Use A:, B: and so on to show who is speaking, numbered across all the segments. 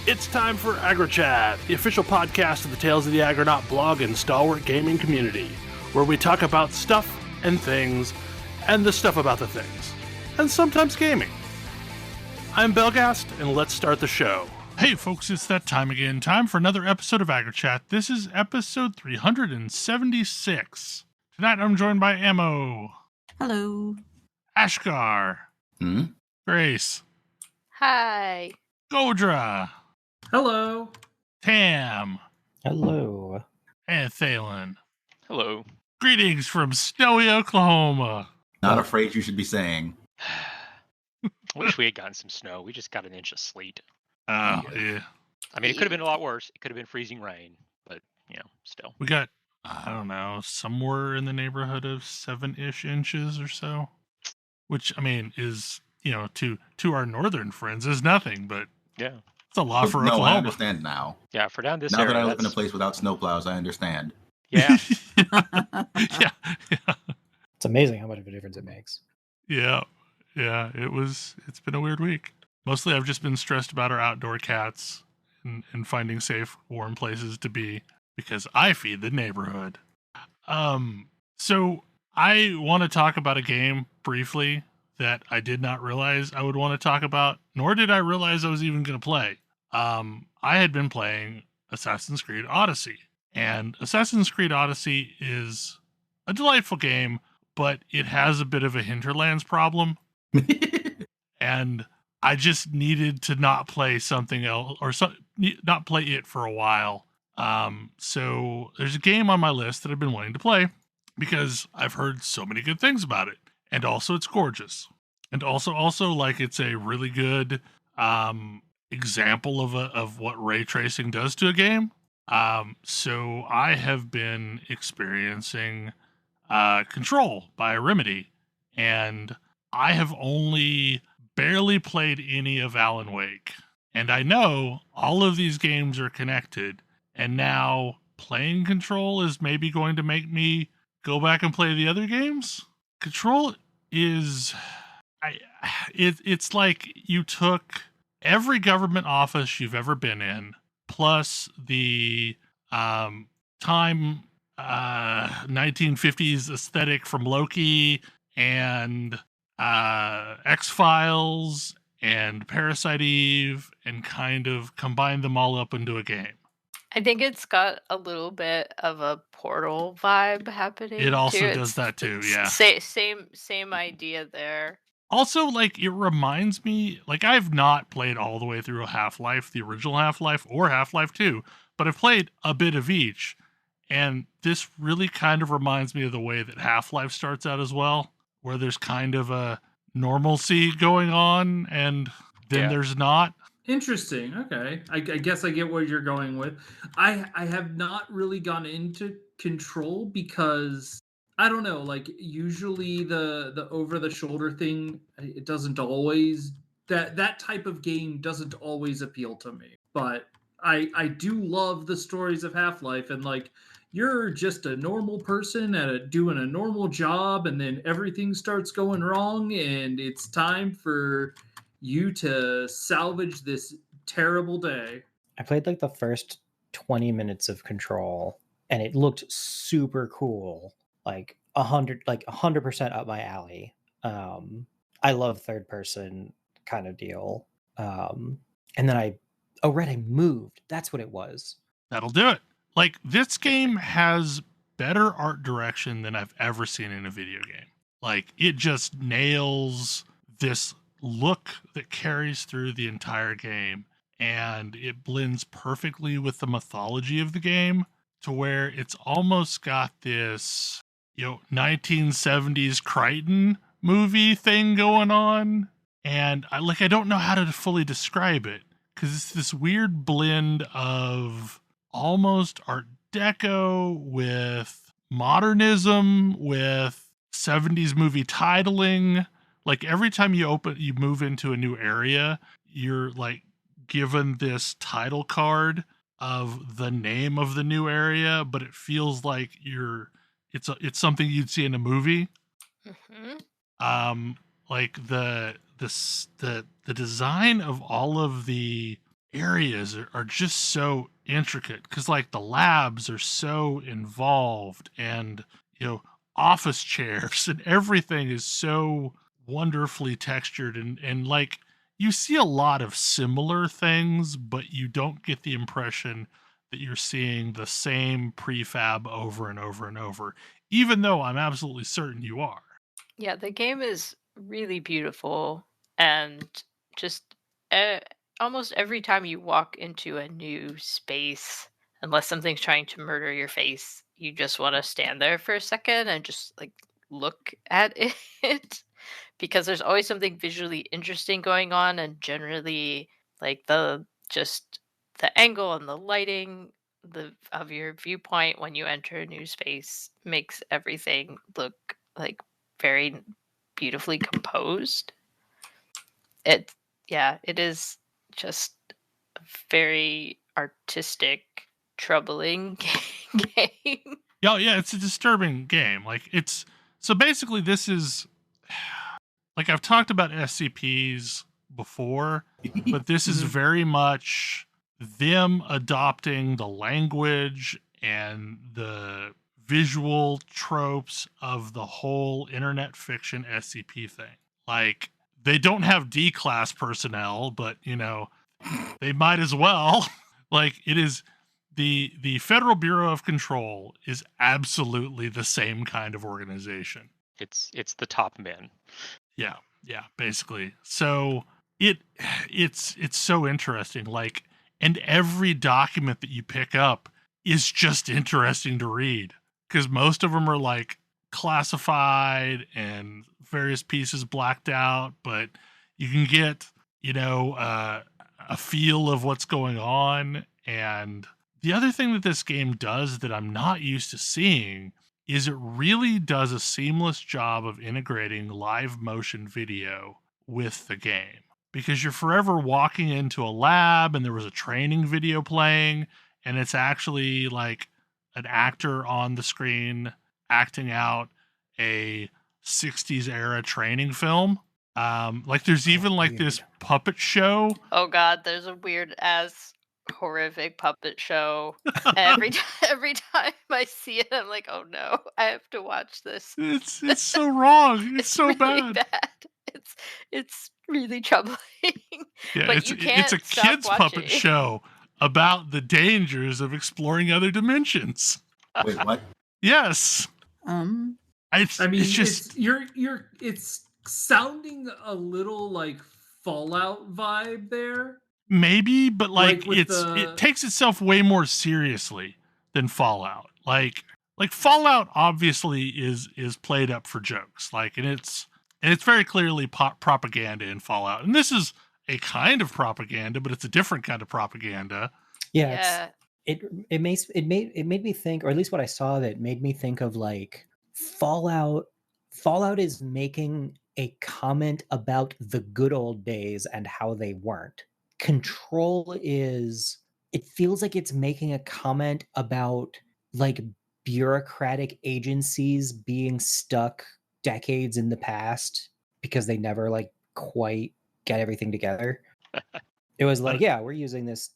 A: It's time for AggroChat, the official podcast of the Tales of the Aggronaut blog and stalwart gaming community, where we talk about stuff and things, and the stuff about the things, and sometimes gaming. I'm Belghast, and let's start the show.
B: Hey folks, it's that time again. Time for another episode of AggroChat. This is episode 376. Tonight I'm joined by Ammo.
C: Hello.
B: Ashgar. Grace.
D: Hi.
B: Kodra.
E: Hello.
B: Tam.
F: Hello.
B: And Thalen.
G: Hello.
B: Greetings from snowy Oklahoma.
H: Not a phrase you should be saying.
G: I wish we had gotten some snow. We just got an inch of sleet.
B: Yeah.
G: I mean, it could have been a lot worse. It could have been freezing rain, but, still.
B: We got, I don't know, somewhere in the neighborhood of 7-ish inches or so. Which, I mean, is, to our northern friends is nothing, but
G: yeah,
B: it's a lot for
H: No,
B: Oklahoma.
H: I understand now.
G: Yeah, for down this
H: Now
G: area.
H: that I live in a place without snowplows, I understand.
G: Yeah.
B: yeah.
F: It's amazing how much of a difference it makes.
B: Yeah, it's been a weird week. Mostly I've just been stressed about our outdoor cats and finding safe, warm places to be because I feed the neighborhood. So I want to talk about a game briefly that I did not realize I would want to talk about, nor did I realize I was even going to play. I had been playing Assassin's Creed Odyssey, and Assassin's Creed Odyssey is a delightful game, but it has a bit of a hinterlands problem. And I just needed to not play something else not play it for a while. So there's a game on my list that I've been wanting to play because I've heard so many good things about it. And also it's gorgeous. And also like it's a really good example of what ray tracing does to a game. So I have been experiencing Control by Remedy, and I have only barely played any of Alan Wake. And I know all of these games are connected, and now playing Control is maybe going to make me go back and play the other games. Control is... It's like you took every government office you've ever been in, plus the time 1950s aesthetic from Loki and X-Files and Parasite Eve, and kind of combine them all up into a game.
D: I think it's got a little bit of a Portal vibe happening.
B: It also
D: too.
B: does that too, yeah.
D: Same idea there.
B: Also, like, it reminds me, like, I've not played all the way through Half-Life, the original Half-Life, or Half-Life 2, but I've played a bit of each, and this really kind of reminds me of the way that Half-Life starts out as well, where there's kind of a normalcy going on, and then there's not.
E: Interesting. Okay. I guess I get what you're going with. I have not really gone into Control because I don't know, like usually the over the shoulder thing, it doesn't always that type of game doesn't always appeal to me. But I do love the stories of Half-Life, and like you're just a normal person doing a normal job, and then everything starts going wrong, and it's time for you to salvage this terrible day.
F: I played like the first 20 minutes of Control, and it looked super cool. Like 100% up my alley. I love third person kind of deal. And then I moved. That's what it was.
B: That'll do it. Like, this game has better art direction than I've ever seen in a video game. Like, it just nails this look that carries through the entire game, and it blends perfectly with the mythology of the game to where it's almost got this 1970s Crichton movie thing going on. And I don't know how to fully describe it, because it's this weird blend of almost Art Deco with modernism, with 70s movie titling. Like, every time you move into a new area, you're like given this title card of the name of the new area, but it feels like it's something you'd see in a movie.
D: Mm-hmm.
B: Like the design of all of the areas are just so intricate because like the labs are so involved, and office chairs and everything is so wonderfully textured, and like you see a lot of similar things, but you don't get the impression that you're seeing the same prefab over and over and over, even though I'm absolutely certain you are.
D: Yeah, the game is really beautiful, and just uh, almost every time you walk into a new space, unless something's trying to murder your face, you just want to stand there for a second and just like look at it because there's always something visually interesting going on, and generally like the angle and the lighting of your viewpoint when you enter a new space makes everything look like very beautifully composed. It Yeah, it is just a very artistic, troubling game.
B: Yeah, it's a disturbing game. Like it's so basically this is like I've talked about SCPs before, but this is very much them adopting the language and the visual tropes of the whole internet fiction SCP thing. Like they don't have D class personnel, but they might as well. Like it is the Federal Bureau of Control is absolutely the same kind of organization.
G: It's the top men.
B: Yeah, basically. So it's so interesting. Like, and every document that you pick up is just interesting to read because most of them are like classified and various pieces blacked out, but you can get a feel of what's going on. And the other thing that this game does that I'm not used to seeing is it really does a seamless job of integrating live motion video with the game, because you're forever walking into a lab and there was a training video playing and it's actually like an actor on the screen acting out a 60s era training film. Like there's even like this puppet show.
D: Oh god, there's a weird ass horrific puppet show. Every time I see it, I'm like, oh no, I have to watch this.
B: It's so wrong. It's so
D: really
B: bad.
D: It's really troubling.
B: Yeah,
D: but
B: it's
D: you can't
B: a
D: stop
B: kids puppet
D: watching.
B: show about the dangers of exploring other dimensions.
H: Wait, what?
B: Yes.
E: I mean,
B: it's just
E: it's sounding a little like Fallout vibe there.
B: maybe, but like
E: with
B: it takes itself way more seriously than Fallout. Like Fallout obviously is played up for jokes. Like and it's very clearly propaganda in Fallout. And this is a kind of propaganda, but it's a different kind of propaganda.
F: Yeah. It made me think, or at least what I saw of it made me think of like Fallout is making a comment about the good old days and how they weren't. Control it feels like it's making a comment about like bureaucratic agencies being stuck decades in the past because they never like quite get everything together. It was like, yeah, we're using this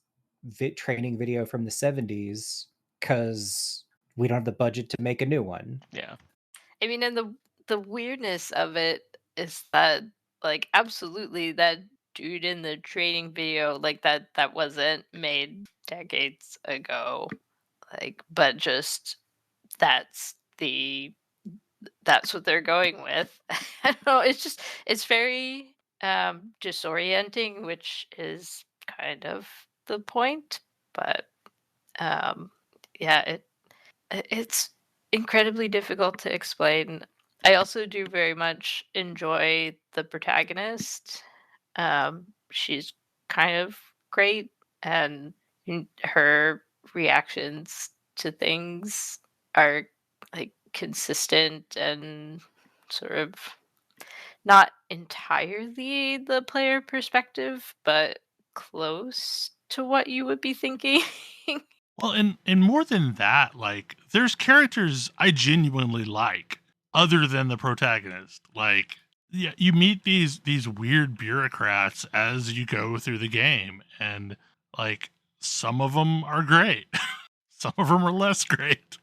F: training video from the 70s because we don't have the budget to make a new one.
G: Yeah.
D: I mean, and the weirdness of it is that, like, absolutely that dude in the training video, like that wasn't made decades ago, like, but just that's what they're going with. I don't know. It's very disorienting, which is kind of the point. But yeah, it's incredibly difficult to explain. I also do very much enjoy the protagonist. She's kind of great, and her reactions to things are like consistent and sort of not entirely the player perspective, but close to what you would be thinking.
B: Well, and more than that, like there's characters I genuinely like other than the protagonist. Like yeah, you meet these weird bureaucrats as you go through the game, and Like, some of them are great. Some of them are less great.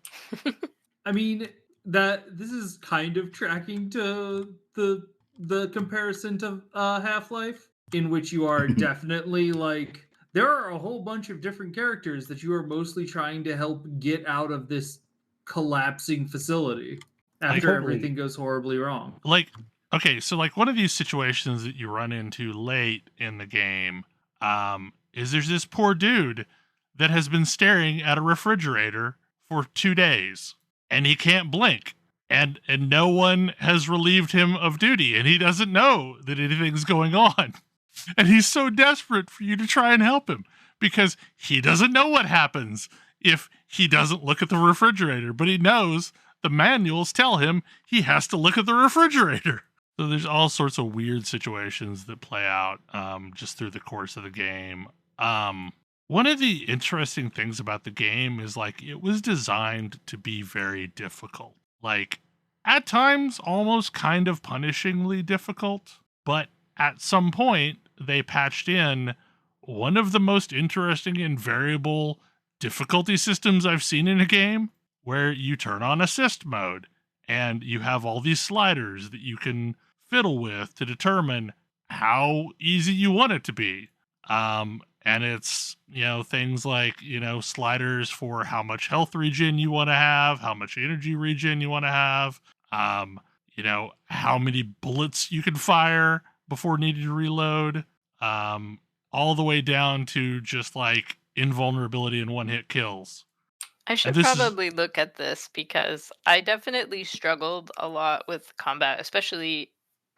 E: I mean, that this is kind of tracking to the comparison to Half-Life, in which you are definitely like, there are a whole bunch of different characters that you are mostly trying to help get out of this collapsing facility after
F: totally-
E: everything goes horribly wrong.
B: Like, okay, so like one of these situations that you run into late in the game, is there's this poor dude that has been staring at a refrigerator for 2 days, and he can't blink, and no one has relieved him of duty, and he doesn't know that anything's going on. And he's so desperate for you to try and help him because he doesn't know what happens if he doesn't look at the refrigerator, but he knows the manuals tell him he has to look at the refrigerator. So there's all sorts of weird situations that play out just through the course of the game. One of the interesting things about the game is like it was designed to be very difficult. Like at times almost kind of punishingly difficult, but at some point they patched in one of the most interesting and variable difficulty systems I've seen in a game, where you turn on assist mode and you have all these sliders that you can fiddle with to determine how easy you want it to be. And it's, things like, sliders for how much health regen you want to have, how much energy regen you want to have, how many bullets you can fire before needing to reload, all the way down to just like invulnerability and one-hit kills.
D: I should probably look at this because I definitely struggled a lot with combat, especially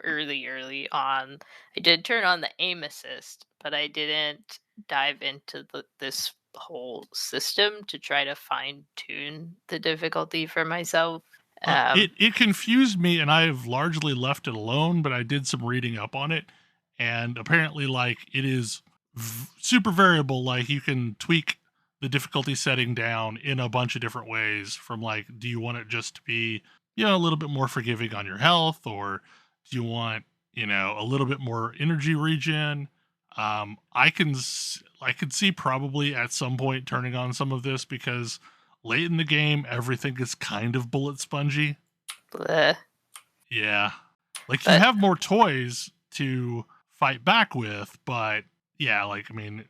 D: early on. I did turn on the aim assist, but I didn't dive into this whole system to try to fine tune the difficulty for myself.
B: It confused me, and I've largely left it alone, but I did some reading up on it, and apparently like it is super variable. Like you can tweak the difficulty setting down in a bunch of different ways, from like, do you want it just to be, a little bit more forgiving on your health, or do you want, a little bit more energy regen? I can see probably at some point turning on some of this because late in the game, everything is kind of bullet spongy.
D: Bleh.
B: Yeah. Like you have more toys to fight back with, but yeah, like, I mean,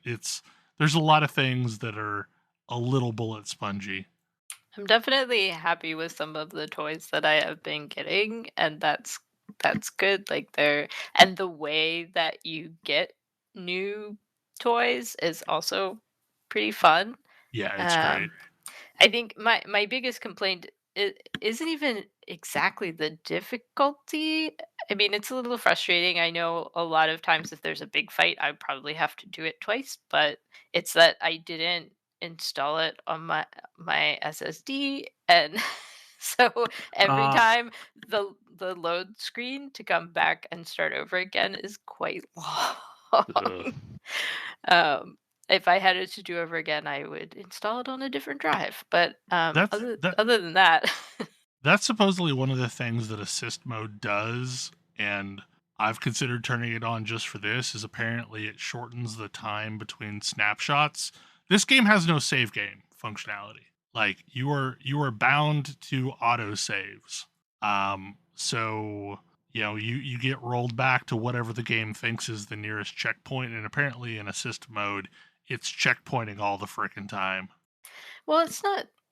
B: there's a lot of things that are a little bullet spongy.
D: I'm definitely happy with some of the toys that I have been getting, and that's good. Like and the way that you get new toys is also pretty fun.
B: Yeah, it's great.
D: I think my biggest complaint isn't even exactly the difficulty. I mean, it's a little frustrating. I know a lot of times if there's a big fight, I probably have to do it twice, but it's that I didn't install it on my SSD, and so every time the load screen to come back and start over again is quite long. If I had it to do over again, I would install it on a different drive. But other than that,
B: that's supposedly one of the things that assist mode does, and I've considered turning it on just for this, is apparently it shortens the time between snapshots. This game has no save game functionality. Like you are bound to auto saves. So you get rolled back to whatever the game thinks is the nearest checkpoint, and apparently in assist mode, it's checkpointing all the frickin' time.
D: Well,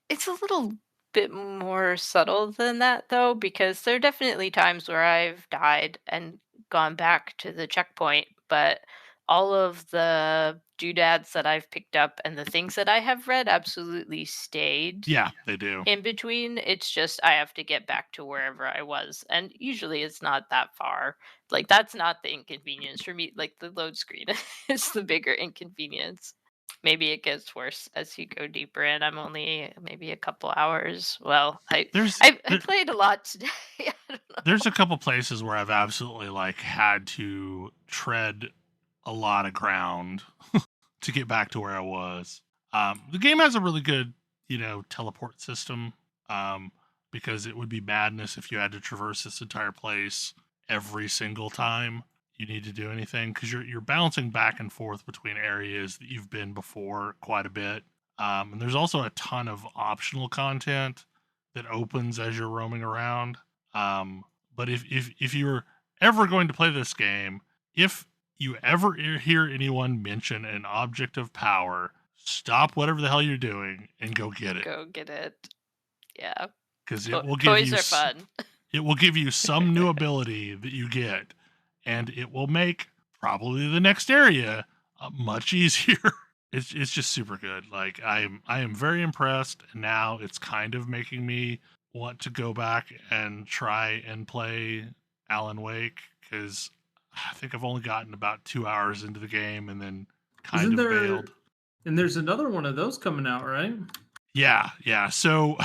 D: it's a little bit more subtle than that though, because there are definitely times where I've died and gone back to the checkpoint, but all of the doodads that I've picked up and the things that I have read absolutely stayed.
B: Yeah, they do.
D: In between, it's just I have to get back to wherever I was, and usually it's not that far. Like that's not the inconvenience for me. Like the load screen is the bigger inconvenience. Maybe it gets worse as you go deeper in. I'm only maybe a couple hours. Well, I played a lot today. I don't know.
B: There's a couple places where I've absolutely like had to tread a lot of ground to get back to where I was. The game has a really good, teleport system, because it would be madness if you had to traverse this entire place every single time. you need to do anything because you're bouncing back and forth between areas that you've been before quite a bit. And there's also a ton of optional content that opens as you're roaming around. But if you're ever going to play this game, if you ever hear anyone mention an object of power, stop whatever the hell you're doing and go get it.
D: Go get it. Yeah.
B: Because it will give
D: Toys
B: you
D: are fun.
B: It will give you some new ability that you get, and it will make probably the next area much easier. It's just super good. Like I am very impressed, and now it's kind of making me want to go back and try and play Alan Wake because I think I've only gotten about 2 hours into the game and then kind of bailed.
E: And there's another one of those coming out, right?
B: Yeah. So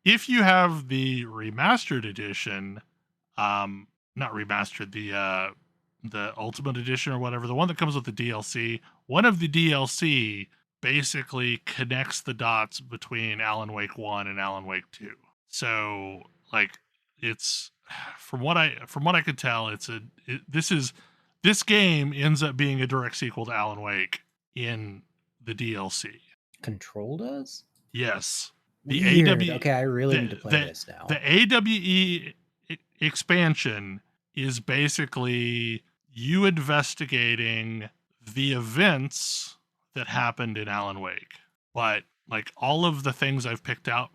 B: if you have the remastered edition, not remastered, the Ultimate Edition or whatever, the one that comes with the DLC, one of the DLC basically connects the dots between Alan Wake 1 and Alan Wake 2. So, like, it's from what I could tell, this game ends up being a direct sequel to Alan Wake in the DLC.
F: Control does?
B: Yes.
F: Weird. Okay, I really need to play this now.
B: The AWE expansion is basically you investigating the events that happened in Alan Wake. But like all of the things I've picked up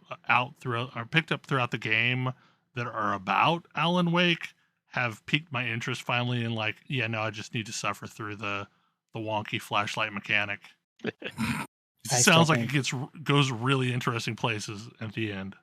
B: throughout the game that are about Alan Wake have piqued my interest finally in like, yeah, no, I just need to suffer through the wonky flashlight mechanic. It sounds like it goes really interesting places at the end.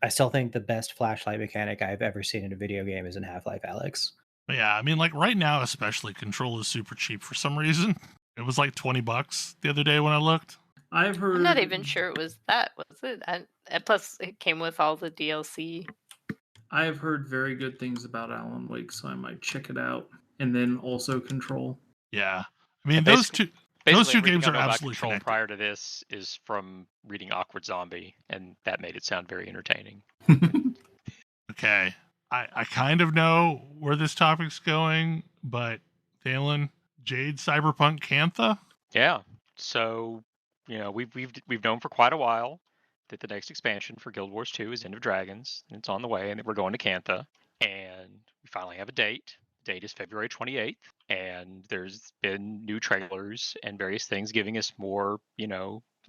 F: I still think the best flashlight mechanic I've ever seen in a video game is in Half-Life Alyx.
B: Yeah, I mean, like right now, especially, Control is super cheap for some reason. It was like $20 the other day when I looked.
E: I've heard.
D: I'm not even sure it was that, was it? And plus, it came with all the DLC.
E: I've heard very good things about Alan Wake, so I might check it out. And then also Control.
B: Yeah, I mean, those two games are absolutely
G: Control
B: connected.
G: prior to this is from reading Awkward Zombie, and that made it sound very entertaining.
B: Okay, I kind of know where this topic's going, but Thalen, Jade, Cyberpunk, Cantha?
G: Yeah. So, we've known for quite a while that the next expansion for Guild Wars 2 is End of Dragons, and it's on the way, and we're going to Cantha, and we finally have a date. The date is February 28th, and there's been new trailers and various things giving us more,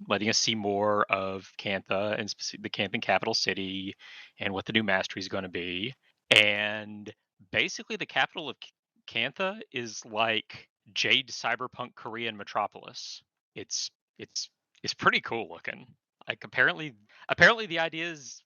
G: letting us see more of Cantha and the Canthan capital city and what the new mastery is going to be. And basically the capital of Cantha is like Jade Cyberpunk Korean metropolis. It's pretty cool looking. Like apparently the idea is,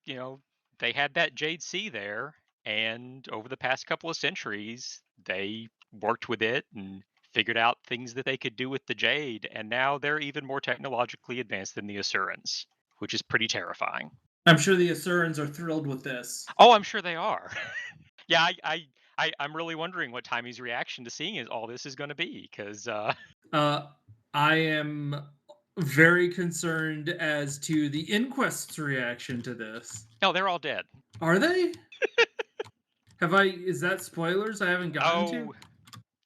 G: they had that Jade Sea there, and over the past couple of centuries they worked with it and figured out things that they could do with the Jade, and now they're even more technologically advanced than the Asurans, which is pretty terrifying.
E: I'm sure the Asurans are thrilled with this.
G: Oh, I'm sure they are. Yeah, I'm really wondering what Taimi's reaction to seeing all this is going to be, because
E: I am very concerned as to the Inquest's reaction to this.
G: No, they're all dead.
E: Are they? Is that spoilers I haven't gotten to?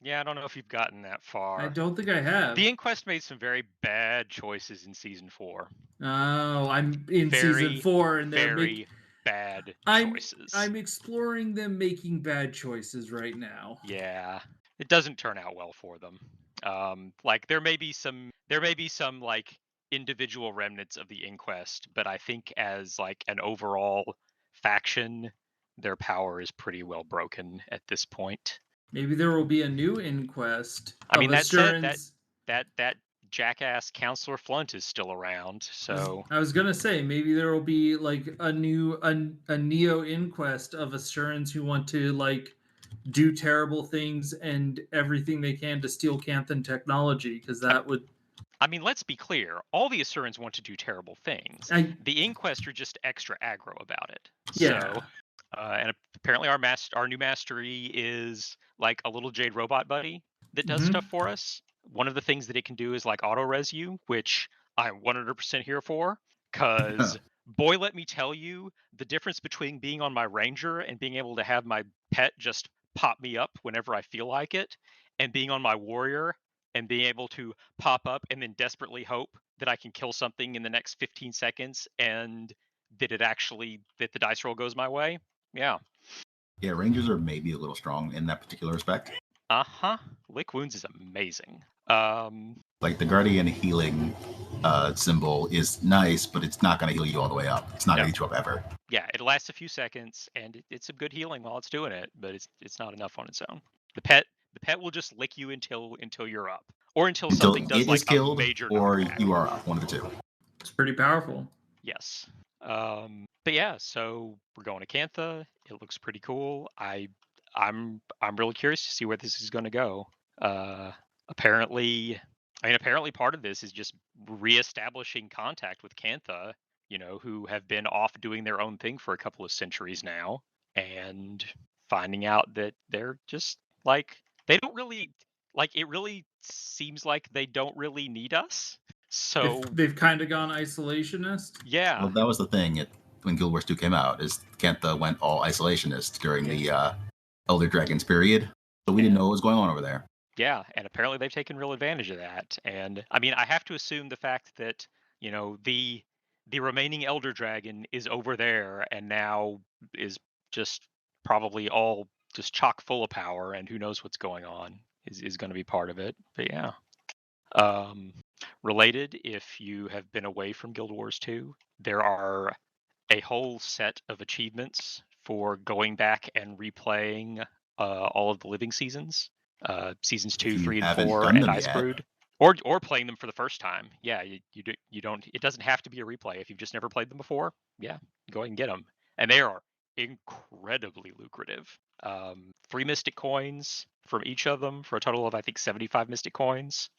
G: Yeah, I don't know if you've gotten that far.
E: I don't think I have.
G: The Inquest made some very bad choices in season 4.
E: Oh, I'm in season 4, and they're
G: very bad choices.
E: I'm exploring them making bad choices right now.
G: Yeah, it doesn't turn out well for them. Like there may be some like individual remnants of the Inquest, but I think as like an overall faction, their power is pretty well broken at this point.
E: Maybe there will be a new Inquest.
G: I mean, that jackass Counselor Flunt is still around, so
E: I was gonna say maybe there will be like a neo Inquest of Asurans who want to like do terrible things and everything they can to steal Canthan technology, because that would.
G: I mean, let's be clear. All the Asurans want to do terrible things. The Inquest are just extra aggro about it.
E: Yeah.
G: So, and apparently our new mastery is like a little Jade robot buddy that does stuff for us. One of the things that it can do is like auto-res you, which I'm 100% here for, because boy, let me tell you, the difference between being on my Ranger and being able to have my pet just pop me up whenever I feel like it, and being on my warrior and being able to pop up and then desperately hope that I can kill something in the next 15 seconds and that the dice roll goes my way. Yeah.
H: Yeah, Rangers are maybe a little strong in that particular respect.
G: Uh-huh. Lick Wounds is amazing.
H: Like the Guardian healing symbol is nice, but it's not going to heal you all the way up. It's not going to heal you up ever.
G: Yeah, it lasts a few seconds, and it's some good healing while it's doing it, but it's not enough on its own. The pet will just lick you until you're up, or until something does
H: it
G: like
H: is killed,
G: a major
H: or
G: knockback.
H: you are up. One of the two.
E: It's pretty powerful.
G: Yes. But yeah, so we're going to Cantha. It looks pretty cool. I'm really curious to see where this is going to go. Apparently part of this is just reestablishing contact with Cantha, who have been off doing their own thing for a couple of centuries now, and finding out that they're just like they don't really like it. Really seems like they don't really need us. So
E: they've kind of gone isolationist.
G: Yeah.
H: Well, that was the thing when Guild Wars 2 came out, is Cantha went all isolationist during the Elder Dragons period. So we didn't know what was going on over there.
G: Yeah, and apparently they've taken real advantage of that. And I mean, I have to assume the fact that, the remaining Elder Dragon is over there and now is just probably all just chock full of power, and who knows what's going on is going to be part of it. But yeah. Related, if you have been away from Guild Wars 2, there are a whole set of achievements for going back and replaying all of the living seasons, seasons 2, 3, and 4, and Icebrood, or playing them for the first time. Yeah, you don't. It doesn't have to be a replay if you've just never played them before. Yeah, go ahead and get them, and they are incredibly lucrative. 3 Mystic coins from each of them for a total of, I think, 75 Mystic coins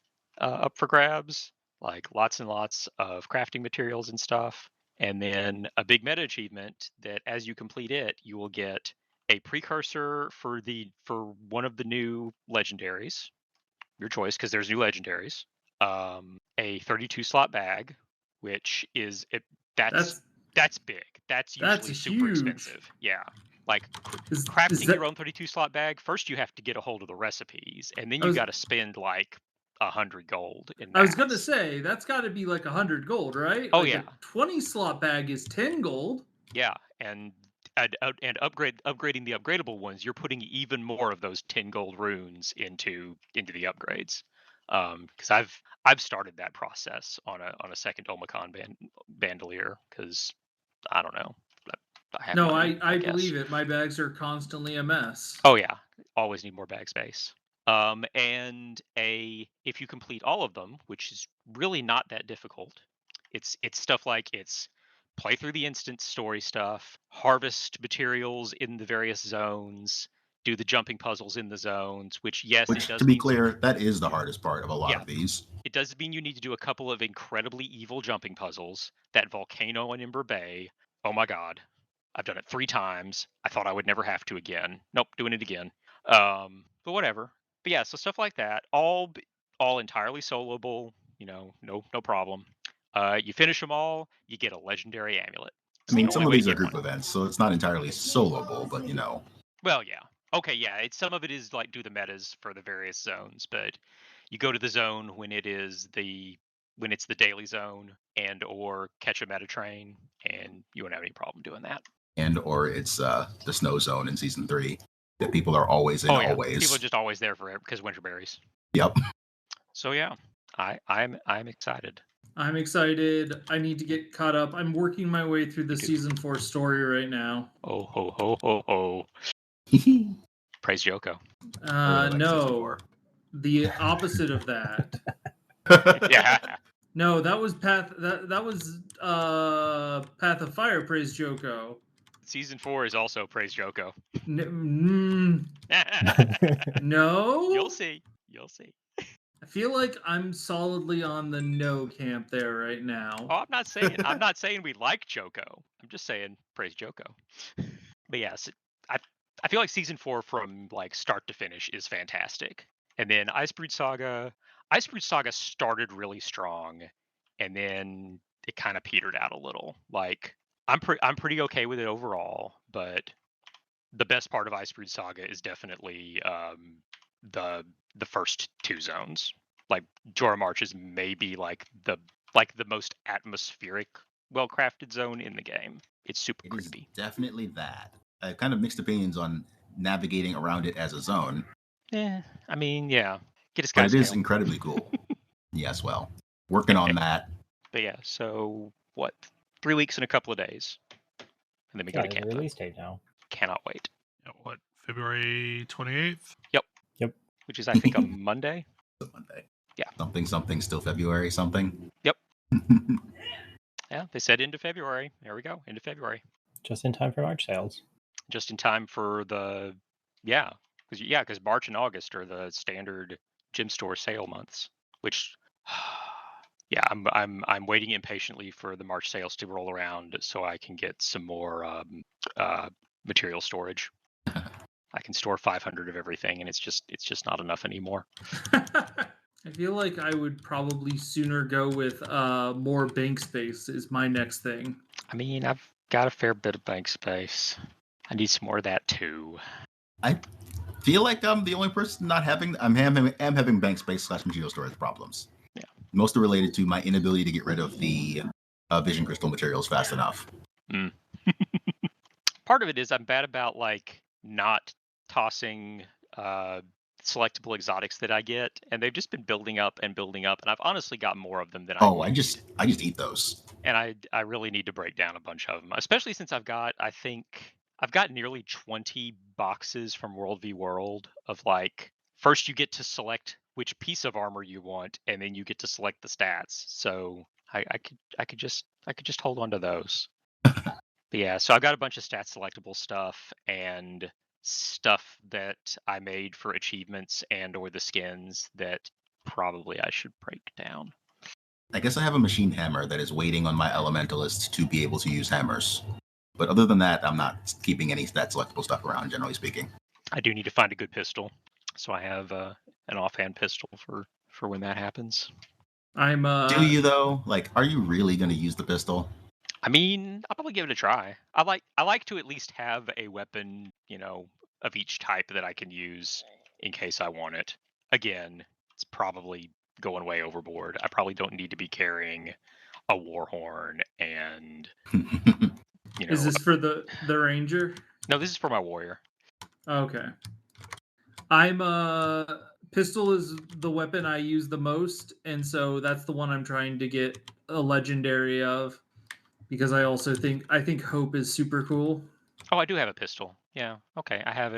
G: up for grabs. Like lots and lots of crafting materials and stuff. And then a big meta achievement that as you complete it, you will get a precursor for one of the new legendaries, your choice, because there's new legendaries. A 32 slot bag, which is that's big. That's usually super expensive. Yeah. Like crafting your own 32 slot bag, first you have to get a hold of the recipes, and then you got to spend like 100 gold in
E: I was gonna say that's got to be like 100 gold, right?
G: Oh,
E: like
G: yeah.
E: A 20 slot bag is 10 gold.
G: Yeah, and upgrading the upgradable ones, you're putting even more of those 10 gold runes into the upgrades. Because I've started that process on a second Omicron bandolier, because I don't know. I have money,
E: I
G: guess.
E: believe it. My bags are constantly a mess.
G: Oh yeah, always need more bag space. And if you complete all of them, which is really not that difficult, it's stuff like play through the instance story stuff, harvest materials in the various zones, do the jumping puzzles in the zones, which it does.
H: To be clear, that is the hardest part of a lot of these.
G: It does mean you need to do a couple of incredibly evil jumping puzzles. That volcano in Ember Bay, oh my god. I've done it 3 times. I thought I would never have to again. Nope, doing it again. But whatever. But yeah, so stuff like that, all entirely soloable. No problem. You finish them all, you get a legendary amulet.
H: I mean, some of these are group events, so it's not entirely soloable, but
G: Well, yeah. Okay, yeah. Some of it is like do the metas for the various zones, but you go to the zone when it's the daily zone, and or catch a meta train, and you won't have any problem doing that.
H: And or it's the snow zone in season 3 that people are always in. Always.
G: People are just always there forever because winter berries.
H: Yep.
G: So yeah, I'm excited.
E: I'm excited. I need to get caught up. I'm working my way through the season 4 story right now.
G: Oh ho ho ho ho. Praise Joko.
E: No, the opposite of that.
G: Yeah.
E: No, that was Path. That was Path of Fire. Praise Joko.
G: Season 4 is also Praise Joko.
E: No.
G: You'll see.
E: I feel like I'm solidly on the no camp there right now.
G: Oh, I'm not saying we like Joko. I'm just saying praise Joko. But yes, I feel like season 4 from like start to finish is fantastic. And then Icebrood Saga started really strong, and then it kind of petered out a little. Like I'm pretty okay with it overall, but the best part of Iceberg Saga is definitely the first two zones. Like Jorah March is maybe like the most atmospheric, well-crafted zone in the game. It's super
H: It is
G: creepy.
H: definitely that. I have kind of mixed opinions on navigating around it as a zone,
G: I mean, yeah, get a
H: but
G: sky
H: it is
G: scale.
H: incredibly cool. Yes, well, working on that.
G: But yeah, so what? 3 weeks and a couple of days, and then we go
F: Yeah,
G: to
F: there's a
G: Cantha.
F: release date now.
G: Cannot wait.
B: What, February 28th?
F: Yep.
G: Which is, I think, a Monday.
H: Monday.
G: Yeah.
H: Something, still February, something.
G: Yep. Yeah, they said into February. There we go, into February.
F: Just in time for March sales.
G: Just in time for the, because March and August are the standard gym store sale months. Which, yeah, I'm waiting impatiently for the March sales to roll around so I can get some more material storage. I can store 500 of everything, and it's just not enough anymore.
E: I feel like I would probably sooner go with more bank space is my next thing.
G: I mean, I've got a fair bit of bank space. I need some more of that too.
H: I feel like I'm the only person not having. I'm having bank space / material storage problems.
G: Yeah.
H: Mostly related to my inability to get rid of the vision crystal materials fast enough.
G: Part of it is I'm bad about like not tossing selectable exotics that I get, and they've just been building up, and I've honestly got more of them than
H: I just eat those.
G: And I really need to break down a bunch of them, especially since I've got nearly 20 boxes from World v World of like, first you get to select which piece of armor you want, and then you get to select the stats. So I could just hold on to those. But yeah, so I've got a bunch of stat selectable stuff and stuff that I made for achievements and or the skins that probably I should break down.
H: I guess I have a machine hammer that is waiting on my elementalist to be able to use hammers. But other than that, I'm not keeping any stat selectable stuff around, generally speaking.
G: I do need to find a good pistol, so I have an offhand pistol for when that happens.
E: I'm
H: Do you though? Like, are you really going to use the pistol?
G: I mean, I'll probably give it a try. I like to at least have a weapon, of each type that I can use in case I want it. Again, it's probably going way overboard. I probably don't need to be carrying a war horn and
E: Is this for the ranger?
G: No, this is for my warrior.
E: Okay. I'm pistol is the weapon I use the most, and so that's the one I'm trying to get a legendary of, because I also think hope is super cool.
G: Oh, I do have a pistol. Yeah. Okay. I have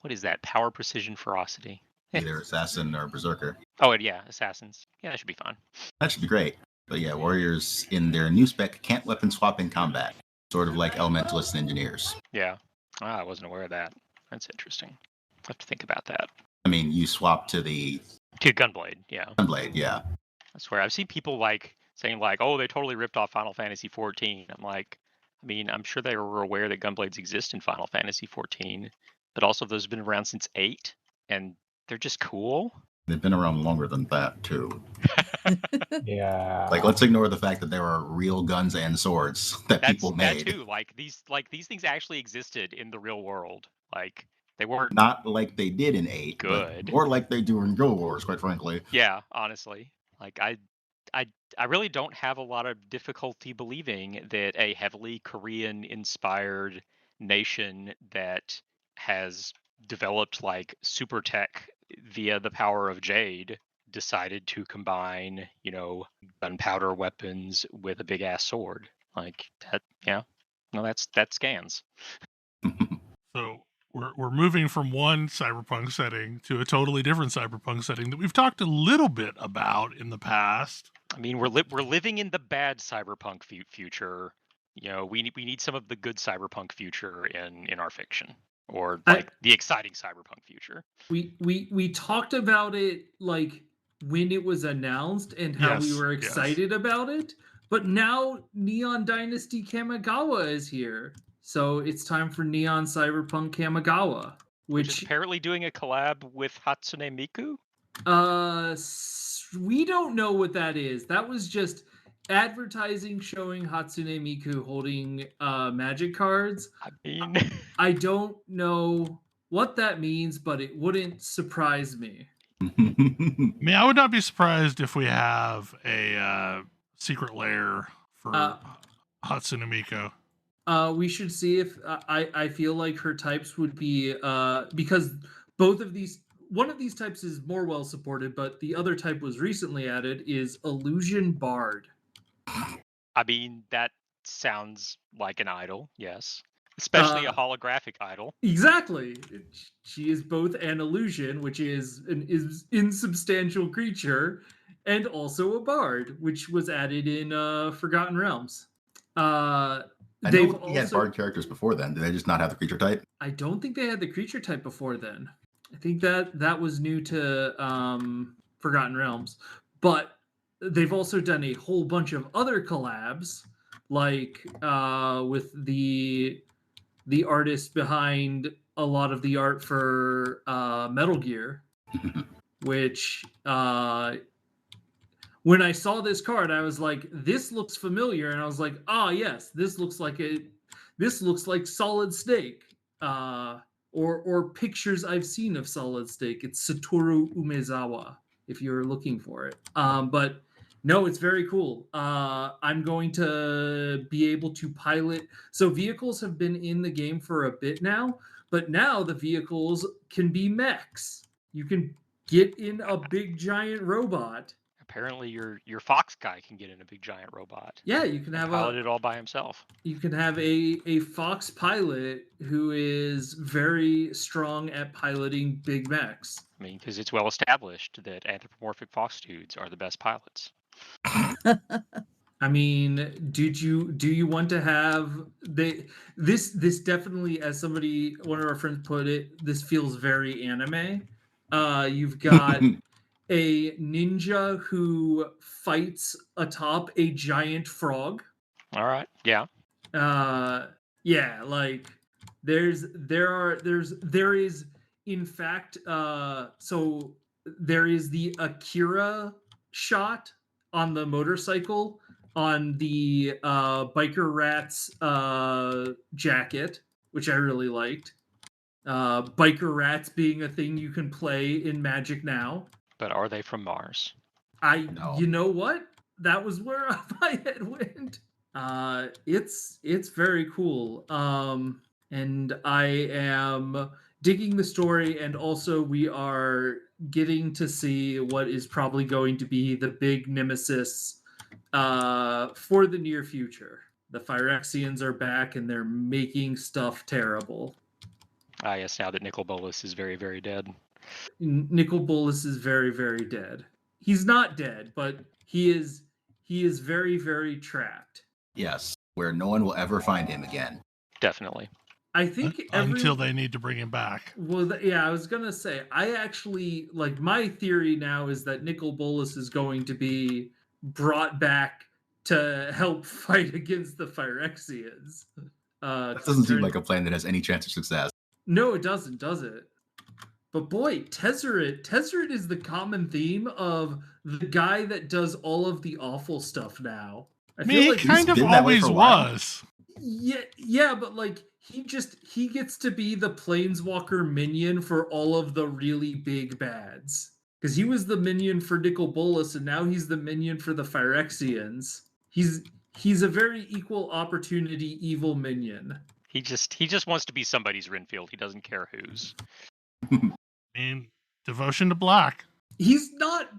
G: what is that? Power, precision, ferocity.
H: Either assassin or berserker.
G: Oh, and yeah, assassins. Yeah, that should be fine.
H: That should be great. But yeah, warriors in their new spec can't weapon swap in combat, sort of like elementalists and engineers.
G: Yeah. I wasn't aware of that. That's interesting. I'll have to think about that.
H: I mean, you swap to
G: Gunblade, yeah.
H: Gunblade, yeah.
G: I swear, I've seen people like saying like, "Oh, they totally ripped off Final Fantasy 14." I'm like, I mean, I'm sure they were aware that Gunblades exist in Final Fantasy 14, but also those have been around since 8, and they're just cool.
H: They've been around longer than that too.
F: Yeah.
H: Like, let's ignore the fact that there are real guns and swords that people made.
G: That too. Like these things actually existed in the real world. Like they weren't
H: not like they did in 8,
G: good,
H: or like they do in Guild Wars, quite frankly.
G: Yeah, honestly, like I really don't have a lot of difficulty believing that a heavily Korean-inspired nation that has developed like super tech via the power of Jade decided to combine, gunpowder weapons with a big ass sword like that. Yeah, no, that scans.
B: So we're moving from one cyberpunk setting to a totally different cyberpunk setting that we've talked a little bit about in the past.
G: I mean, we're living in the bad cyberpunk future. We need some of the good cyberpunk future in our fiction, or like the exciting cyberpunk future.
E: We talked about it like when it was announced and how we were excited about it, but now Neon Dynasty Kamigawa is here. So it's time for Neon Cyberpunk Kamigawa, which
G: is apparently doing a collab with Hatsune Miku.
E: We don't know what that is. That was just advertising showing Hatsune Miku holding magic cards.
G: I mean,
E: I don't know what that means, but it wouldn't surprise me.
B: I mean, I would not be surprised if we have a secret lair for Hatsune Miku.
E: We should see if I feel like her types would be because both of these, one of these types is more well supported, but the other type was recently added, is Illusion Bard.
G: I mean, that sounds like an idol, yes. Especially a holographic idol.
E: Exactly. She is both an illusion, which is an insubstantial creature, and also a bard, which was added in Forgotten Realms.
H: I
E: They've
H: know we had bard characters before then. Did they just not have the creature type?
E: I don't think they had the creature type before then. I think that was new to Forgotten Realms. But they've also done a whole bunch of other collabs, like with the artist behind a lot of the art for Metal Gear, which when I saw this card, I was like, this looks familiar. And I was like, yes, this looks like Solid Snake. Or pictures I've seen of Solid Snake. It's Satoru Umezawa, if you're looking for it. But no, it's very cool. I'm going to be able to pilot. So vehicles have been in the game for a bit now, but now the vehicles can be mechs. You can get in a big giant robot.
G: Apparently, your fox guy can get in a big giant robot.
E: Yeah, you can have
G: pilot it all by himself.
E: You can have a fox pilot who is very strong at piloting big mechs.
G: I mean, because it's well established that anthropomorphic fox dudes are the best pilots.
E: I mean, do you want to have this definitely, as one of our friends put it, this feels very anime. You've got a ninja who fights atop a giant frog.
G: All right. Yeah.
E: Yeah, like there is in fact so there is the Akira shot on the motorcycle on the biker rats jacket, which I really liked. Biker rats being a thing you can play in Magic now.
G: But are they from Mars?
E: No. You know what? That was where my head went. It's very cool. And I am digging the story, and also we are getting to see what is probably going to be the big nemesis for the near future. The Phyrexians are back, and they're making stuff terrible.
G: Ah, yes, now that Nicol Bolas is very, very dead.
E: Nicol Bolas is very, very dead. He's not dead, but he is very, very trapped.
H: Yes, where no one will ever find him again.
G: Definitely.
E: I think
B: until they need to bring him back.
E: Well, yeah, I was gonna say, I actually my theory now is that Nicol Bolas is going to be brought back to help fight against the Phyrexians.
H: That doesn't seem like a plan that has any chance of success.
E: No, it doesn't, does it? But boy, Tezzeret is the common theme of the guy that does all of the awful stuff now.
B: I feel like he kind of always was.
E: Yeah, but he gets to be the Planeswalker minion for all of the really big bads. Because he was the minion for Nicol Bolas, and now he's the minion for the Phyrexians. He's a very equal opportunity evil minion.
G: He just wants to be somebody's Renfield. He doesn't care whose.
B: I mean, devotion to black.
E: He's not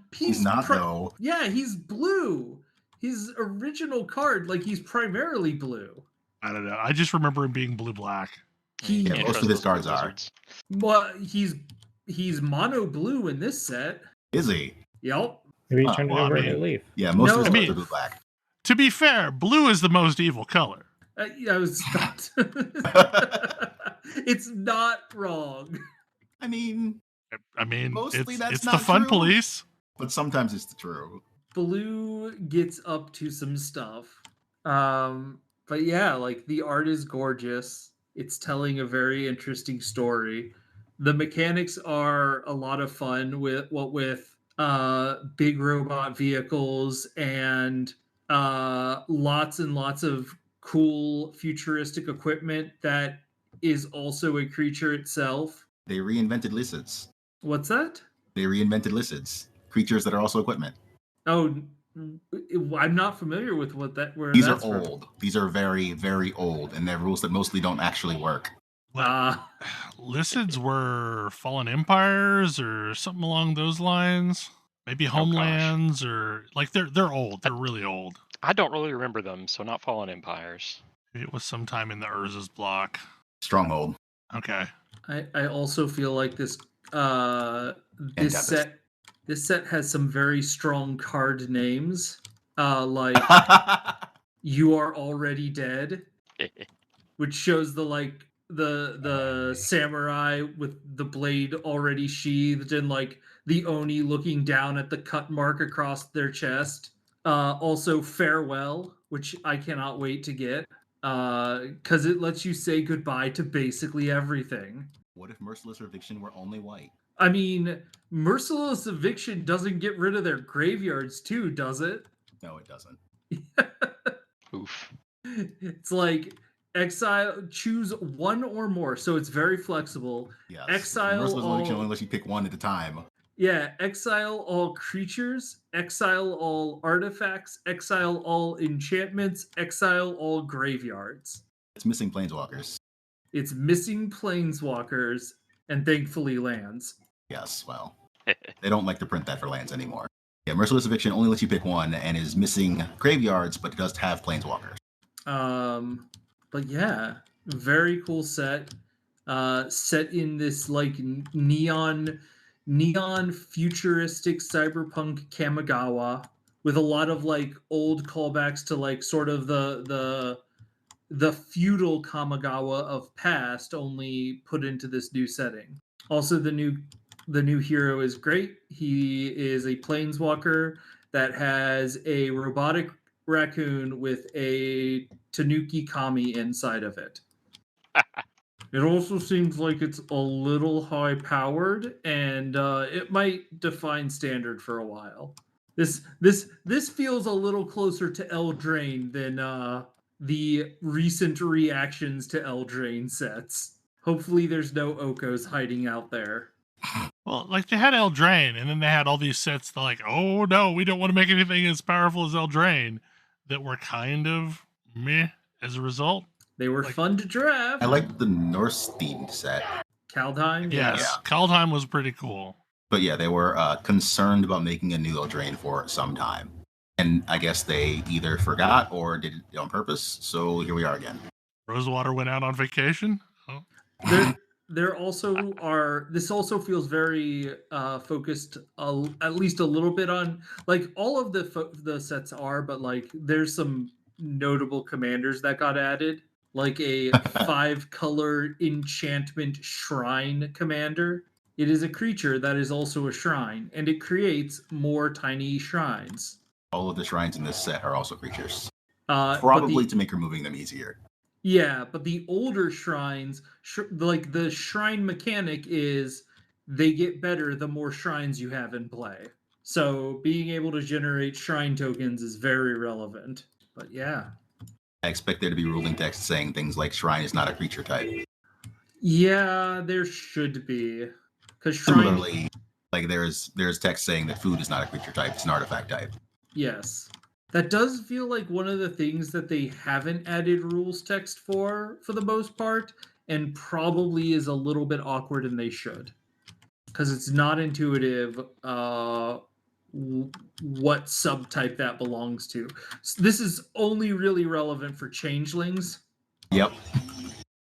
H: though.
E: Yeah, he's blue. His original card, he's primarily blue.
B: I don't know. I just remember him being blue-black.
H: Most of his cards are.
E: Well, he's mono blue in this set.
H: Is he?
E: Yep.
F: Maybe he turned it over a new leaf.
H: Yeah, most of his cards are blue black.
B: To be fair, blue is the most evil color.
E: I was not. It's not wrong.
H: I mean,
B: mostly
H: it's
B: the fun police.
H: But sometimes it's true.
E: Blue gets up to some stuff. But yeah, the art is gorgeous. It's telling a very interesting story. The mechanics are a lot of fun with big robot vehicles and Lots and lots of cool futuristic equipment that is also a creature itself.
H: They reinvented lizards.
E: What's that?
H: They reinvented lizards, creatures that are also equipment.
E: Oh, I'm not familiar with
H: These are
E: that's from.
H: old. These are very, very old, and they're rules that mostly don't actually work.
B: Lizards were fallen empires or something along those lines. Maybe homelands or like they're old. They're really old.
G: I don't really remember them, so not Fallen Empires.
B: It was sometime in the Urza's block.
H: Stronghold.
B: Okay.
E: I also feel like this set has some very strong card names. Like You Are Already Dead, which shows the samurai with the blade already sheathed and like the Oni looking down at the cut mark across their chest. Also Farewell, which I cannot wait to get, because it lets you say goodbye to basically everything.
H: What if Merciless Eviction were only white?
E: I mean, Merciless Eviction doesn't get rid of their graveyards too, does it?
H: No, it doesn't.
G: Oof.
E: It's like choose one or more, so it's very flexible.
H: Yes.
E: Exile
H: Merciless Eviction
E: all.
H: only lets you pick one at a time.
E: Yeah, exile all creatures, exile all artifacts, exile all enchantments, exile all graveyards.
H: It's missing planeswalkers.
E: It's missing planeswalkers and thankfully lands.
H: Yes, well, they don't like to print that for lands anymore. Yeah, Merciless Eviction only lets you pick one and is missing graveyards, but it does have planeswalkers.
E: But yeah, very cool set. Set in this like neon futuristic cyberpunk Kamigawa with a lot of like old callbacks to like sort of the feudal Kamigawa of past, only put into this new setting. Also, the new hero is great. He is a planeswalker that has a robotic raccoon with a Tanuki Kami inside of it. It also seems like it's a little high powered, and it might define standard for a while. This feels a little closer to Eldraine than the recent reactions to Eldraine sets. Hopefully, there's no Okos hiding out there.
B: Well, like they had Eldraine, and then they had all these sets that like, oh no, we don't want to make anything as powerful as Eldraine, that were kind of meh as a result.
E: They were fun to draft.
H: I like the Norse themed set.
E: Kaldheim?
B: Yes,
H: Yeah.
B: Kaldheim was pretty cool.
H: But yeah, they were concerned about making a new Eldraine for some time. And I guess they either forgot or did it on purpose, so here we are again.
B: Rosewater went out on vacation? Oh.
E: There also are. This also feels very focused, at least a little bit on like all of the sets are, but like there's some notable commanders that got added, like a 5-color enchantment shrine commander. It is a creature that is also a shrine, and it creates more tiny shrines.
H: All of the shrines in this set are also creatures.
E: But
H: Probably to make removing them easier.
E: Yeah, but the older shrines, like the shrine mechanic is they get better the more shrines you have in play. So being able to generate shrine tokens is very relevant. But yeah.
H: I expect there to be ruling text saying things like shrine is not a creature type.
E: Yeah, there should be. Because shrine...
H: Similarly, like there's text saying that food is not a creature type, it's an artifact type.
E: Yes. That does feel like one of the things that they haven't added rules text for the most part, and probably is a little bit awkward, and they should. Because it's not intuitive what subtype that belongs to. So this is only really relevant for changelings.
H: Yep.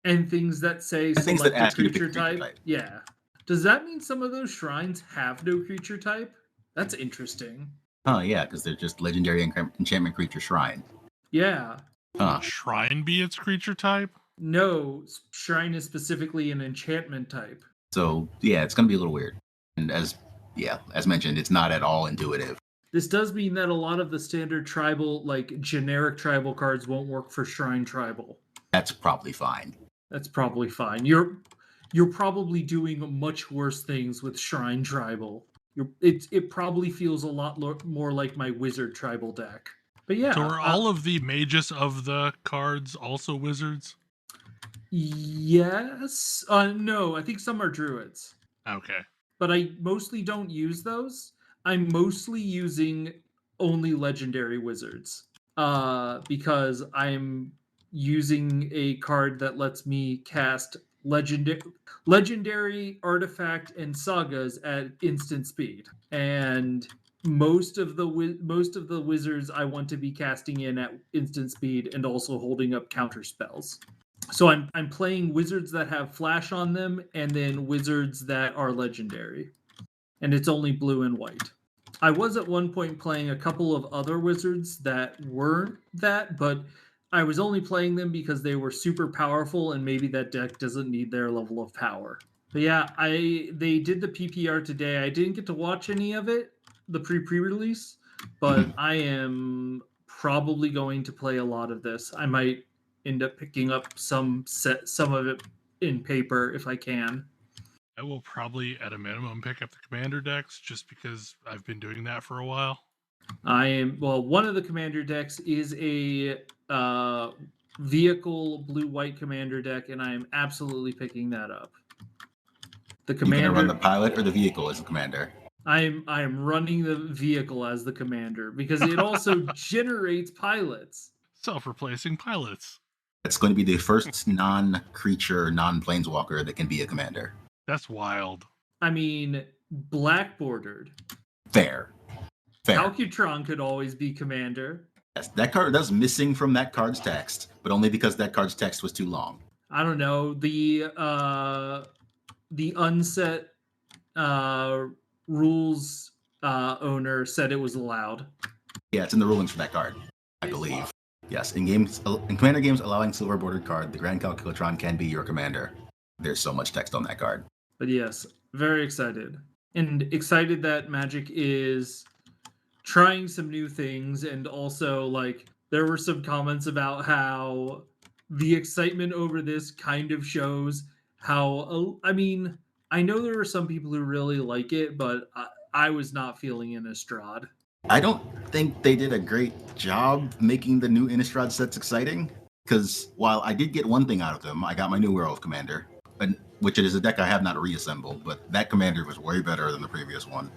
E: And things that say
H: things
E: select
H: that ask
E: a
H: you to
E: creature
H: pick a creature
E: type.
H: type.
E: Yeah. Does that mean some of those shrines have no creature type? That's interesting.
H: Oh, yeah, because they're just legendary enchantment creature shrine.
E: Yeah.
H: Huh.
B: Shrine be its creature type?
E: No, shrine is specifically an enchantment type.
H: So, yeah, it's going to be a little weird. And as mentioned, it's not at all intuitive.
E: This does mean that a lot of the standard tribal, like generic tribal cards won't work for shrine tribal.
H: That's probably fine.
E: That's probably fine. You're probably doing much worse things with shrine tribal. It probably feels a lot more like my wizard tribal deck. But yeah,
B: So are all of the mages of the cards also wizards?
E: yes. No, I think some are druids.
B: Okay.
E: But I mostly don't use those. I'm mostly using only legendary wizards. Because I'm using a card that lets me cast legendary artifact and sagas at instant speed. And most of the wizards I want to be casting in at instant speed and also holding up counter spells. So I'm playing wizards that have flash on them, and then wizards that are legendary, and it's only blue and white. I was at one point playing a couple of other wizards that weren't that, but I was only playing them because they were super powerful, and maybe that deck doesn't need their level of power. But yeah, they did the PPR today. I didn't get to watch any of it, the pre-release, but I am probably going to play a lot of this. I might end up picking up some of it in paper if I can.
B: I will probably, at a minimum, pick up the commander decks just because I've been doing that for a while.
E: One of the commander decks is a vehicle blue-white commander deck, and I am absolutely picking that up. The commander.
H: You gonna run the pilot or the vehicle as the commander?
E: I am running the vehicle as the commander because it also generates pilots.
B: Self-replacing pilots.
H: It's going to be the first non-creature, non-planeswalker that can be a commander.
B: That's wild.
E: I mean, black bordered.
H: Fair.
E: Calcutron could always be commander.
H: Yes, that card was missing from that card's text, but only because that card's text was too long.
E: I don't know. The unset rules owner said it was allowed.
H: Yeah, it's in the rulings for that card, I believe. Yes, in commander games allowing silver bordered card, the Grand Calculatron can be your commander. There's so much text on that card.
E: But yes, very excited. And excited that Magic is trying some new things, and also like there were some comments about how the excitement over this kind of shows how I mean, I know there are some people who really like it, but I was not feeling Innistrad.
H: I don't think they did a great job making the new Innistrad sets exciting, because while I did get one thing out of them, I got my new Werewolf Commander, which is a deck I have not reassembled, but that commander was way better than the previous one.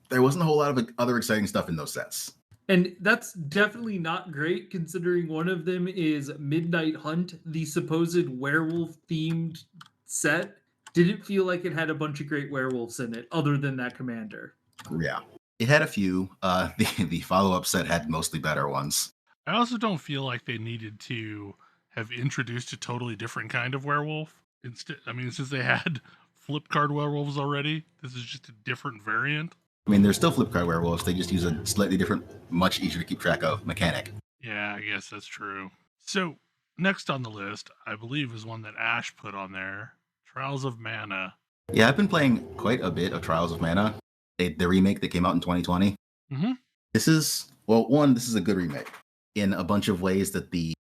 H: There wasn't a whole lot of other exciting stuff in those sets.
E: And that's definitely not great, considering one of them is Midnight Hunt, the supposed werewolf-themed set. Didn't feel like it had a bunch of great werewolves in it, other than that commander.
H: Yeah. It had a few. The follow-up set had mostly better ones.
B: I also don't feel like they needed to have introduced a totally different kind of werewolf. Since they had flip card werewolves already, this is just a different variant.
H: I mean, they're still flip card werewolves. They just use a slightly different, much easier to keep track of mechanic.
B: Yeah, I guess that's true. So, next on the list, I believe, is one that Ash put on there. Trials of Mana.
H: Yeah, I've been playing quite a bit of Trials of Mana. The remake that came out in 2020.
B: Mm-hmm.
H: This is a good remake. In a bunch of ways that the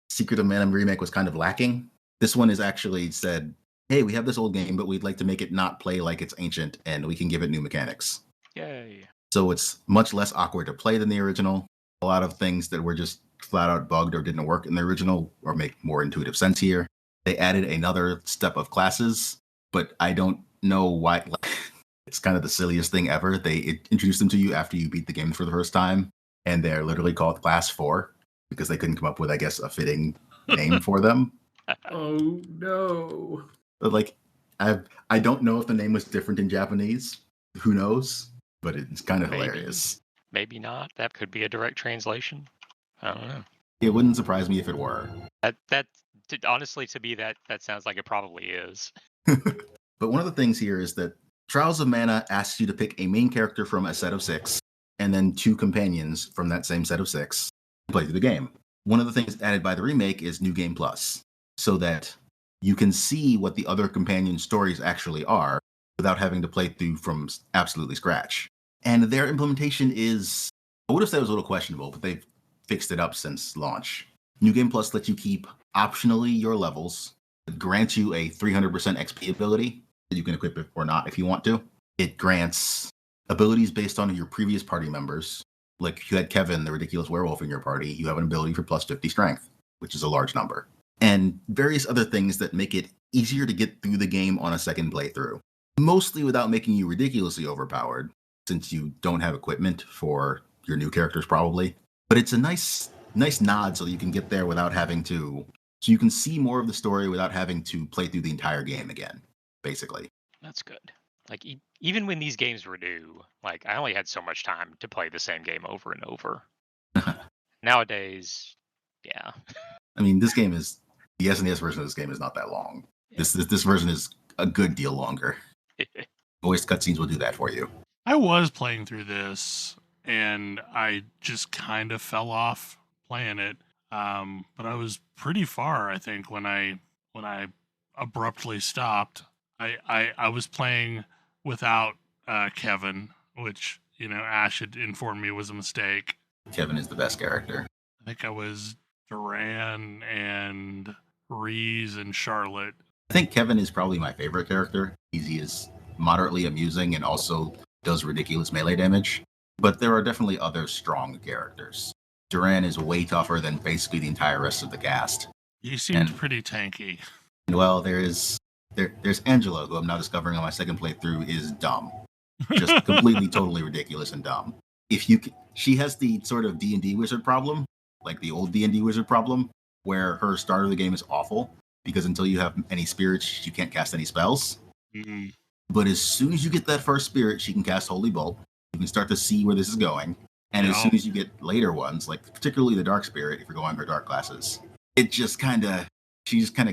H: Secret of Mana remake was kind of lacking. This one is actually said, hey, we have this old game, but we'd like to make it not play like it's ancient, and we can give it new mechanics.
G: Yay.
H: So it's much less awkward to play than the original. A lot of things that were just flat out bugged or didn't work in the original or make more intuitive sense here. They added another step of classes, but I don't know why. It's kind of the silliest thing ever. They introduced them to you after you beat the game for the first time, and they're literally called Class 4 because they couldn't come up with, I guess, a fitting name for them.
E: Oh, no.
H: But I don't know if the name was different in Japanese. Who knows? But it's kind of hilarious.
G: Maybe not. That could be a direct translation. I don't know.
H: It wouldn't surprise me if it were.
G: Honestly, to me, that sounds like it probably is.
H: But one of the things here is that Trials of Mana asks you to pick a main character from a set of 6, and then 2 companions from that same set of 6 to play through the game. One of the things added by the remake is New Game Plus, so that you can see what the other companion stories actually are without having to play through from absolutely scratch. And their implementation is, I would have said it was a little questionable, but they've fixed it up since launch. New Game Plus lets you keep optionally your levels. It grants you a 300% XP ability that you can equip it or not if you want to. It grants abilities based on your previous party members. Like if you had Kevin, the ridiculous werewolf in your party, you have an ability for plus 50 strength, which is a large number. And various other things that make it easier to get through the game on a second playthrough. Mostly without making you ridiculously overpowered, since you don't have equipment for your new characters probably. But it's a nice nod so that you can get there without having to, so you can see more of the story without having to play through the entire game again, basically.
G: That's good. Like even when these games were new, like I only had so much time to play the same game over and over. Nowadays, yeah.
H: I mean, this game is, the SNES version of this game is not that long.
G: Yeah.
H: This version is a good deal longer. Voiced cutscenes will do that for you.
B: I was playing through this, and I just kind of fell off playing it. But I was pretty far, I think, when I abruptly stopped. I was playing without Kevin, which, Ash had informed me was a mistake.
H: Kevin is the best character.
B: I think I was Duran and Reese and Charlotte.
H: I think Kevin is probably my favorite character. He is moderately amusing and also does ridiculous melee damage. But there are definitely other strong characters. Duran is way tougher than basically the entire rest of the cast.
B: He seemed pretty tanky.
H: Well, there's Angela, who I'm now discovering on my second playthrough is dumb. Just completely, totally ridiculous and dumb. She has the sort of D&D wizard problem, like the old D&D wizard problem, where her start of the game is awful, because until you have any spirits, you can't cast any spells.
B: Mm-hmm.
H: But as soon as you get that first spirit, she can cast Holy Bolt. You can start to see where this is going. And as soon as you get later ones, like particularly the Dark Spirit, if you're going her dark classes, she just kind of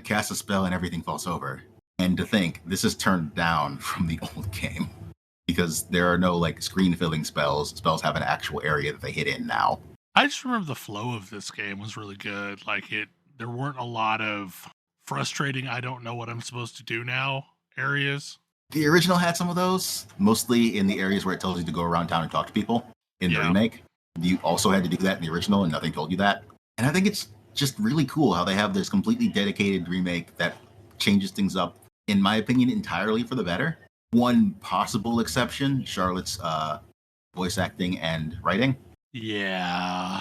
H: casts a spell and everything falls over. And to think, this is turned down from the old game, because there are no like screen filling spells. Spells have an actual area that they hit in now.
B: I just remember the flow of this game was really good. There weren't a lot of frustrating, I don't know what I'm supposed to do now areas.
H: The original had some of those, mostly in the areas where it tells you to go around town and talk to people. In the remake, you also had to do that in the original, and nothing told you that. And I think it's just really cool how they have this completely dedicated remake that changes things up, in my opinion, entirely for the better. One possible exception, Charlotte's voice acting and writing.
B: Yeah.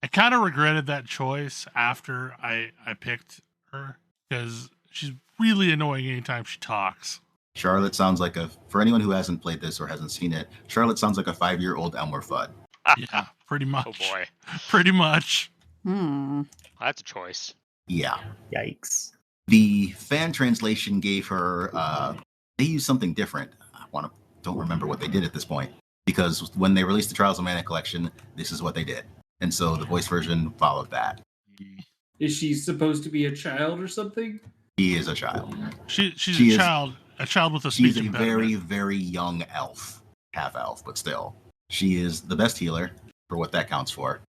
B: I kind of regretted that choice after I picked her, because she's really annoying anytime she talks.
H: Charlotte sounds like for anyone who hasn't played this or hasn't seen it, Charlotte sounds like a 5-year-old Elmer Fudd.
B: Yeah, pretty much.
G: Oh boy.
B: Pretty much.
G: That's a choice.
H: Yeah.
F: Yikes.
H: The fan translation gave her, they used something different. Don't remember what they did at this point, because when they released the Trials of Mana collection, this is what they did. And so the voice version followed that.
E: Is she supposed to be a child or something?
H: She is a child.
B: She's a child. A child with a speech
H: She's a
B: impediment.
H: very, very young elf. Half elf, but still. She is the best healer, for what that counts for.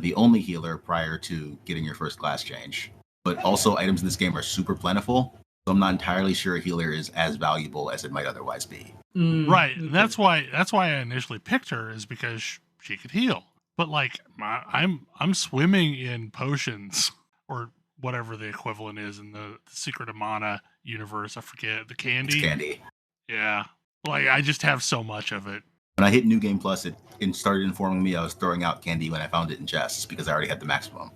H: The only healer prior to getting your first class change. But also, items in this game are super plentiful, so I'm not entirely sure a healer is as valuable as it might otherwise be.
B: Right. And that's why I initially picked her, is because she could heal. But I'm swimming in potions, or whatever the equivalent is in the Secret of Mana universe. I forget. The candy?
H: It's candy.
B: Yeah. I just have so much of it.
H: When I hit New Game Plus, it started informing me I was throwing out candy when I found it in chests, because I already had the maximum.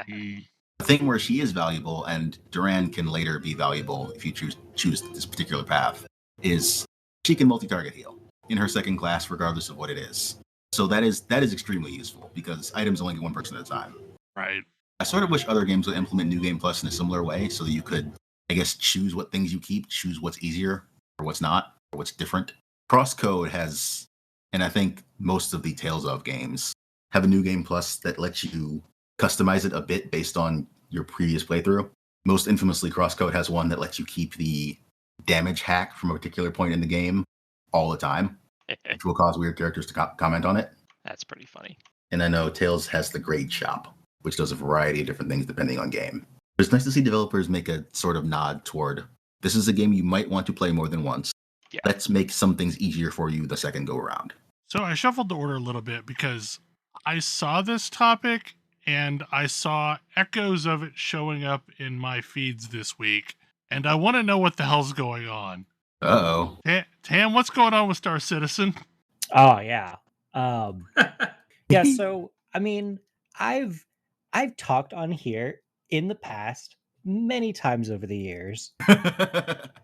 H: The thing where she is valuable, and Duran can later be valuable if you choose this particular path, is she can multi-target heal in her second class, regardless of what it is. So that is extremely useful, because items only get one person at a time.
B: Right.
H: I sort of wish other games would implement New Game Plus in a similar way, so that you could, I guess, choose what things you keep, choose what's easier, or what's not, or what's different. Crosscode has, and I think most of the Tales of games have a New Game Plus that lets you customize it a bit based on your previous playthrough. Most infamously, Crosscode has one that lets you keep the damage hack from a particular point in the game all the time, which will cause weird characters to comment on it.
G: That's pretty funny.
H: And I know Tales has the Grade Shop, which does a variety of different things depending on game. But it's nice to see developers make a sort of nod toward, this is a game you might want to play more than once.
G: Yeah.
H: Let's make some things easier for you the second go around.
B: So I shuffled the order a little bit because I saw this topic and I saw echoes of it showing up in my feeds this week, and I want to know what the hell's going on.
H: Uh-oh.
B: Tam, what's going on with Star Citizen?
F: Oh yeah. Yeah, so I mean, I've talked on here in the past many times over the years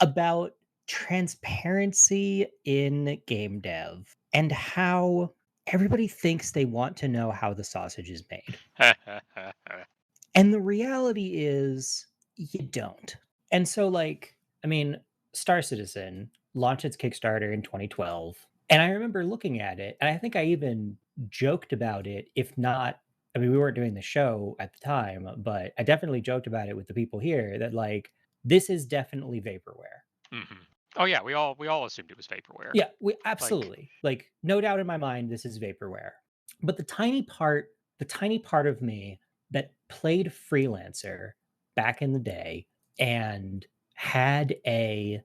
F: about transparency in game dev and how everybody thinks they want to know how the sausage is made. And the reality is you don't. And so like, I mean, Star Citizen launched its Kickstarter in 2012. And I remember looking at it, and I think I even joked about it, if not, I mean, we weren't doing the show at the time, but I definitely joked about it with the people here that like, this is definitely vaporware.
G: Mhm. Oh yeah, we all assumed it was vaporware.
F: Yeah, we absolutely. Like no doubt in my mind this is vaporware. But the tiny part of me that played freelancer back in the day and had a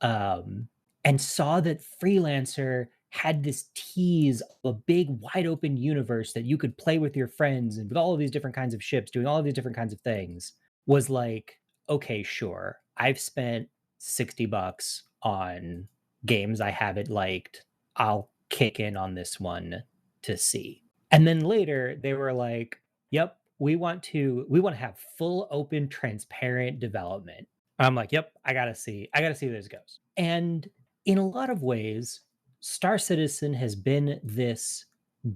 F: and saw that freelancer had this tease of a big wide open universe that you could play with your friends and with all of these different kinds of ships doing all of these different kinds of things was like, okay, sure. I've spent $60 on games I haven't liked. I'll kick in on this one to see. And then later they were like, yep, we want to have full open transparent development. I'm like, yep, I gotta see where this goes. And in a lot of ways, Star Citizen has been this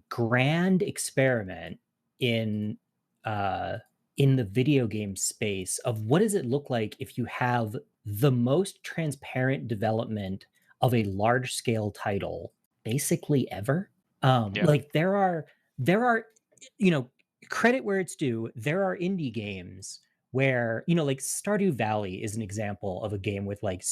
F: grand experiment in the video game space of what does it look like if you have the most transparent development of a large scale title basically ever.
G: Yeah.
F: Like there are you know, credit where it's due, there are indie games where, you know, like Stardew Valley is an example of a game with like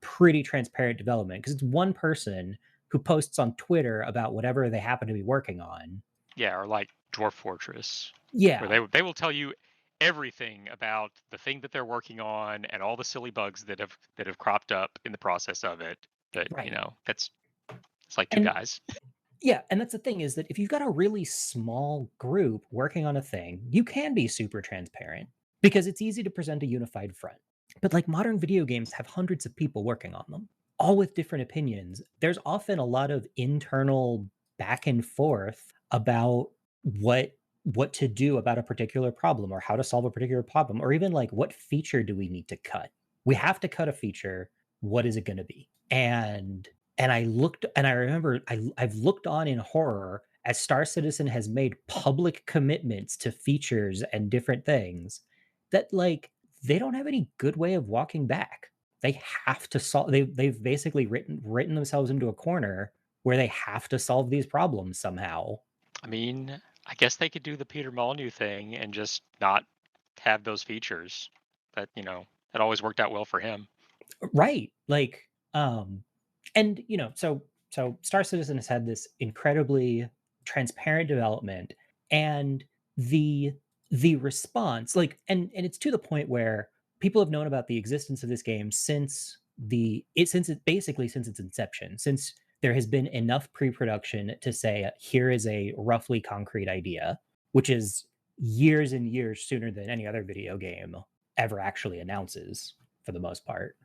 F: pretty transparent development because it's one person who posts on Twitter about whatever they happen to be working on.
G: Yeah, or like Dwarf Fortress,
F: Yeah.
G: where they will tell you everything about the thing that they're working on and all the silly bugs that have cropped up in the process of it. But
F: Right.
G: you know, it's like two
F: And
G: guys.
F: yeah, and that's the thing is that if you've got a really small group working on a thing, you can be super transparent because it's easy to present a unified front. But like modern video games have hundreds of people working on them, all with different opinions. There's often a lot of internal back and forth about what to do about a particular problem or how to solve a particular problem or even like what feature do we need to cut. We have to cut a feature. What is it going to be? And I looked and I remember I've looked on in horror as Star Citizen has made public commitments to features and different things that like they don't have any good way of walking back. They have to solve they've basically written themselves into a corner where they have to solve these problems somehow.
G: I mean, I guess they could do the Peter Molyneux thing and just not have those features. That that always worked out well for him.
F: Right. Like and you know, so Star Citizen has had this incredibly transparent development and the response like and it's to the point where people have known about the existence of this game since basically since its inception, since there has been enough pre-production to say here is a roughly concrete idea, which is years and years sooner than any other video game ever actually announces for the most part.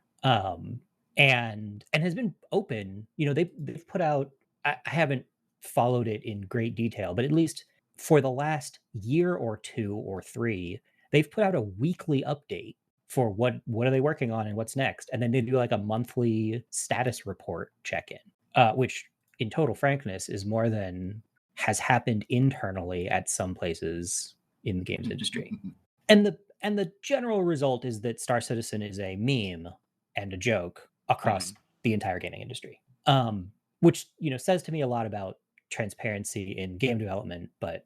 F: And has been open. You know, they've put out. I haven't followed it in great detail, but at least for the last year or two or three, they've put out a weekly update for what are they working on and what's next, and then they do like a monthly status report check-in, which, in total frankness, is more than has happened internally at some places in the games industry. And the general result is that Star Citizen is a meme and a joke across the entire gaming industry, which says to me a lot about transparency in game development. But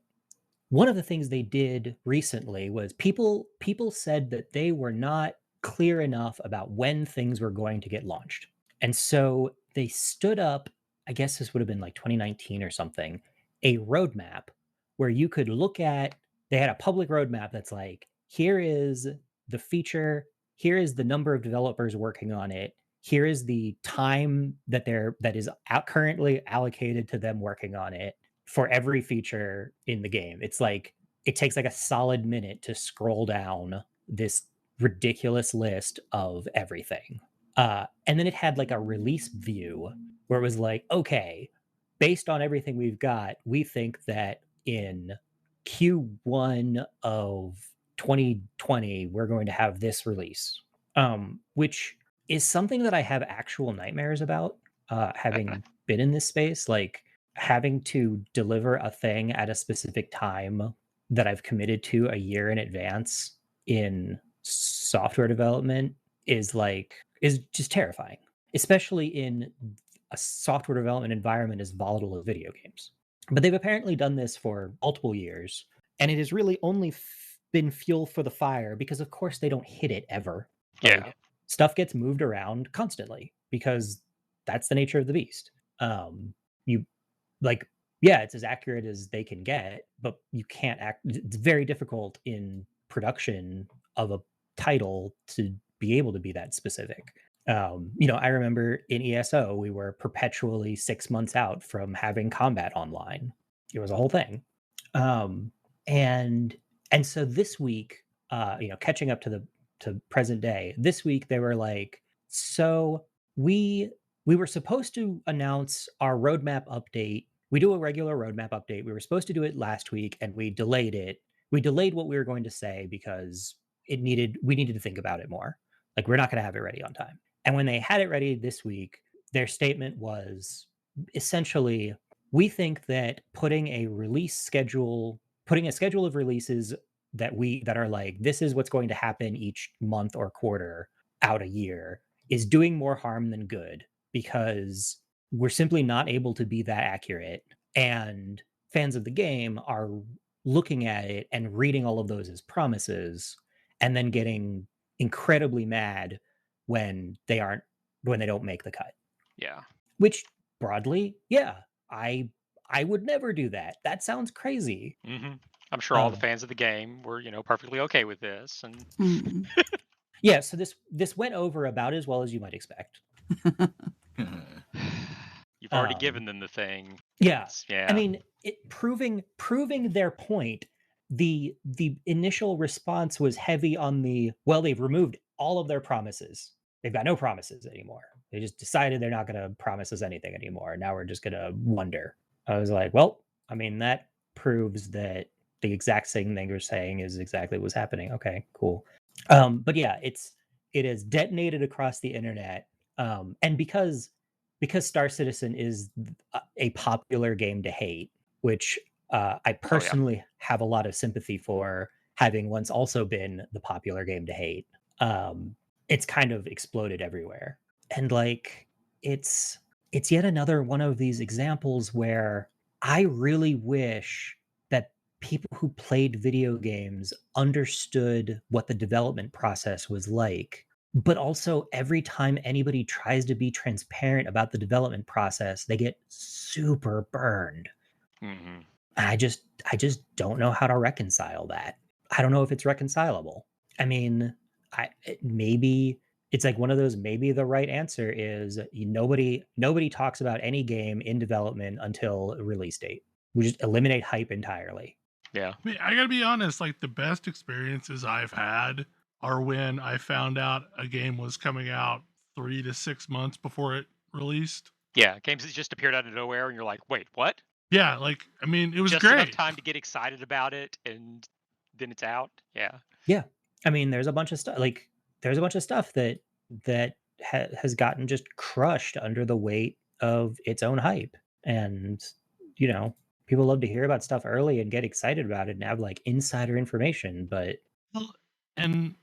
F: one of the things they did recently was people said that they were not clear enough about when things were going to get launched, and so they stood up, I guess this would have been like 2019 or something, a roadmap where you could look at. They had a public roadmap that's like, here is the feature, here is the number of developers working on it, here is the time that is currently allocated to them working on it for every feature in the game. It's like it takes like a solid minute to scroll down this ridiculous list of everything. And then it had like a release view where it was like, okay, based on everything we've got, we think that in Q1 of 2020, we're going to have this release, which is something that I have actual nightmares about, having been in this space. Like, having to deliver a thing at a specific time that I've committed to a year in advance in software development is just terrifying, especially in a software development environment as volatile as video games. But they've apparently done this for multiple years, and it has really only been fuel for the fire because, of course, they don't hit it ever.
G: Yeah.
F: Like, stuff gets moved around constantly because that's the nature of the beast. You like, yeah, it's as accurate as they can get, but you can't act. It's very difficult in production of a title to be able to be that specific. I remember in ESO, we were perpetually 6 months out from having combat online. It was a whole thing. And so this week, catching up to present day, this week they were like, so we were supposed to announce our roadmap update. We do a regular roadmap update. We were supposed to do it last week, and we delayed it. We delayed what we were going to say because we needed to think about it more. Like, we're not going to have it ready on time. And when they had it ready this week, their statement was essentially, we think that putting a schedule of releases that are like, this is what's going to happen each month or quarter out a year, is doing more harm than good, because we're simply not able to be that accurate. And fans of the game are looking at it and reading all of those as promises, and then getting incredibly mad when they don't make the cut.
G: Yeah.
F: Which, broadly, yeah, I would never do that. That sounds crazy.
G: Mm-hmm. I'm sure all the fans of the game were, perfectly okay with this. And
F: yeah, so this went over about as well as you might expect.
G: You've already given them the thing.
F: Yeah.
G: Yeah.
F: I mean, proving their point. The initial response was heavy on they've removed all of their promises. They've got no promises anymore. They just decided they're not going to promise us anything anymore. Now we're just going to wonder. I was like, well, I mean, that proves that the exact same thing you're saying is exactly what's happening. Okay, cool. But yeah, it has detonated across the internet. And because Star Citizen is a popular game to hate, which I personally have a lot of sympathy for, having once also been the popular game to hate, it's kind of exploded everywhere. And like, it's yet another one of these examples where I really wish that people who played video games understood what the development process was like. But also, every time anybody tries to be transparent about the development process, they get super burned.
G: Mm-hmm.
F: I just don't know how to reconcile that. I don't know if it's reconcilable. I mean, maybe it's like one of those, maybe the right answer is nobody talks about any game in development until release date. We just eliminate hype entirely.
G: Yeah.
B: I mean, I gotta be honest, like, the best experiences I've had are when I found out a game was coming out 3 to 6 months before it released.
G: Yeah, games that just appeared out of nowhere, and you're like, wait, what?
B: Yeah, like, I mean, it was
G: just
B: great.
G: Enough time to get excited about it, and then it's out. Yeah.
F: Yeah. I mean, there's a bunch of stuff that has gotten just crushed under the weight of its own hype. And, people love to hear about stuff early and get excited about it and have like insider information, but
B: and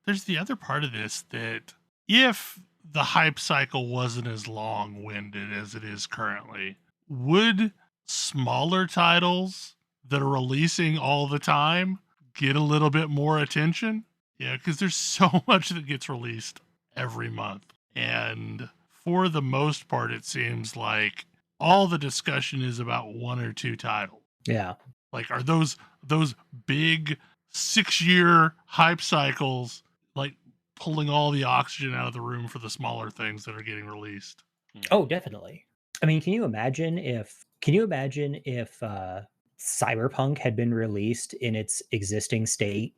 B: there's the other part of this, that if the hype cycle wasn't as long-winded as it is currently, would smaller titles that are releasing all the time get a little bit more attention? Yeah, because there's so much that gets released every month. And for the most part, it seems like all the discussion is about one or two titles.
F: Yeah.
B: Like, are those big 6-year hype cycles like pulling all the oxygen out of the room for the smaller things that are getting released?
F: Oh, definitely. I mean, can you imagine if Cyberpunk had been released in its existing state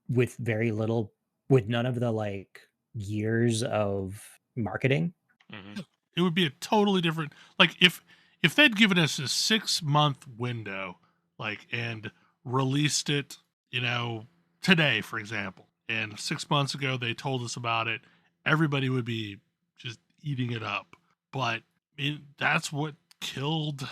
F: with none of the like years of marketing?
G: Mm-hmm.
B: It would be a totally different, like, if if they'd given us a 6-month window, like, and released it, today, for example, and 6 months ago they told us about it, everybody would be just eating it up. But that's what killed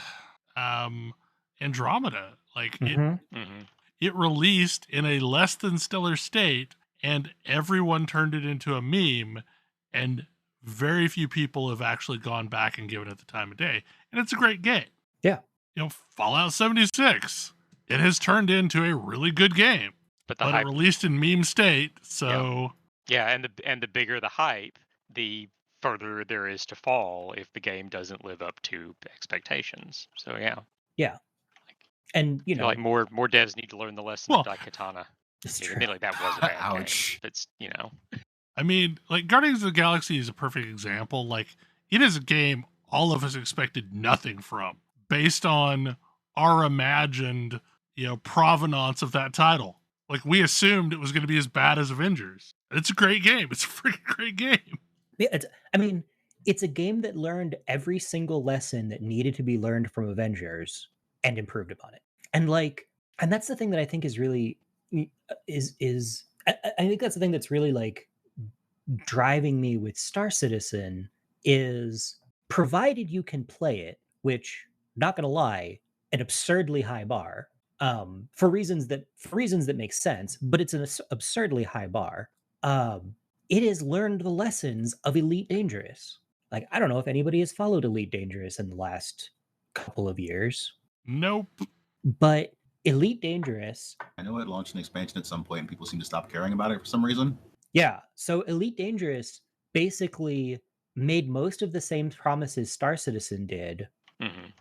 B: Andromeda. Like, it released in a less than stellar state, and everyone turned it into a meme, and very few people have actually gone back and given it the time of day. And it's a great game.
F: Yeah.
B: Fallout 76, it has turned into a really good game,
G: but
B: it released in meme state. So
G: and the bigger the hype, the further there is to fall if the game doesn't live up to expectations. So
F: yeah. And
G: like more devs need to learn the lesson of Daikatana.
F: It's true.
G: Admittedly, that was a bad
H: Ouch.
G: game. It's
B: I mean, like, Guardians of the Galaxy is a perfect example. Like, it is a game all of us expected nothing from, based on our imagined, provenance of that title. Like, we assumed it was going to be as bad as Avengers. It's a great game. It's a freaking great game.
F: Yeah, it's a game that learned every single lesson that needed to be learned from Avengers and improved upon it. And that's the thing that I think is really I think that's the thing that's really like driving me with Star Citizen, is provided you can play it, which, not gonna lie, an absurdly high bar, for reasons that make sense, but it's an absurdly high bar. It has learned the lessons of Elite Dangerous. Like, I don't know if anybody has followed Elite Dangerous in the last couple of years.
B: Nope.
F: But Elite Dangerous,
H: I know it launched an expansion at some point and people seem to stop caring about it for some reason.
F: Yeah, so Elite Dangerous basically made most of the same promises Star Citizen did,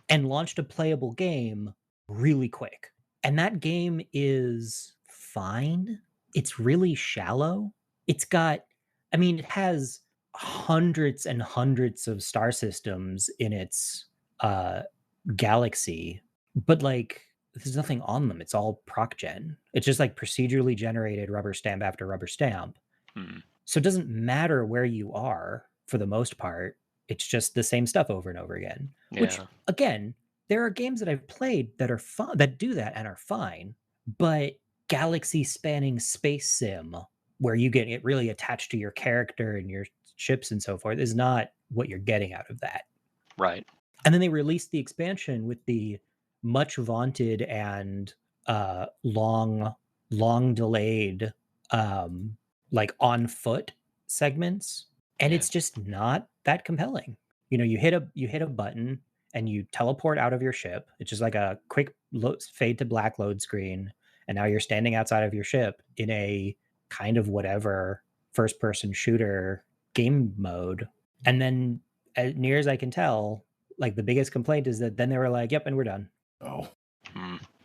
F: and launched a playable game really quick. And that game is fine. It's really shallow. It has hundreds and hundreds of star systems in its galaxy, but like, there's nothing on them. It's all proc gen. It's just like procedurally generated rubber stamp after rubber stamp. So it doesn't matter where you are for the most part. It's just the same stuff over and over again. Yeah. Which, again, there are games that I've played that are fun, that do that and are fine, but galaxy spanning space sim where you get it really attached to your character and your ships and so forth is not what you're getting out of that.
G: Right.
F: And then they released the expansion with the much vaunted and long delayed like on foot segments, and it's just not that compelling. You hit a button and you teleport out of your ship. It's just like a quick fade to black load screen, and now you're standing outside of your ship in a kind of whatever first person shooter game mode. And then, as near as I can tell, like, the biggest complaint is that then they were like, yep, and we're done.
H: Oh.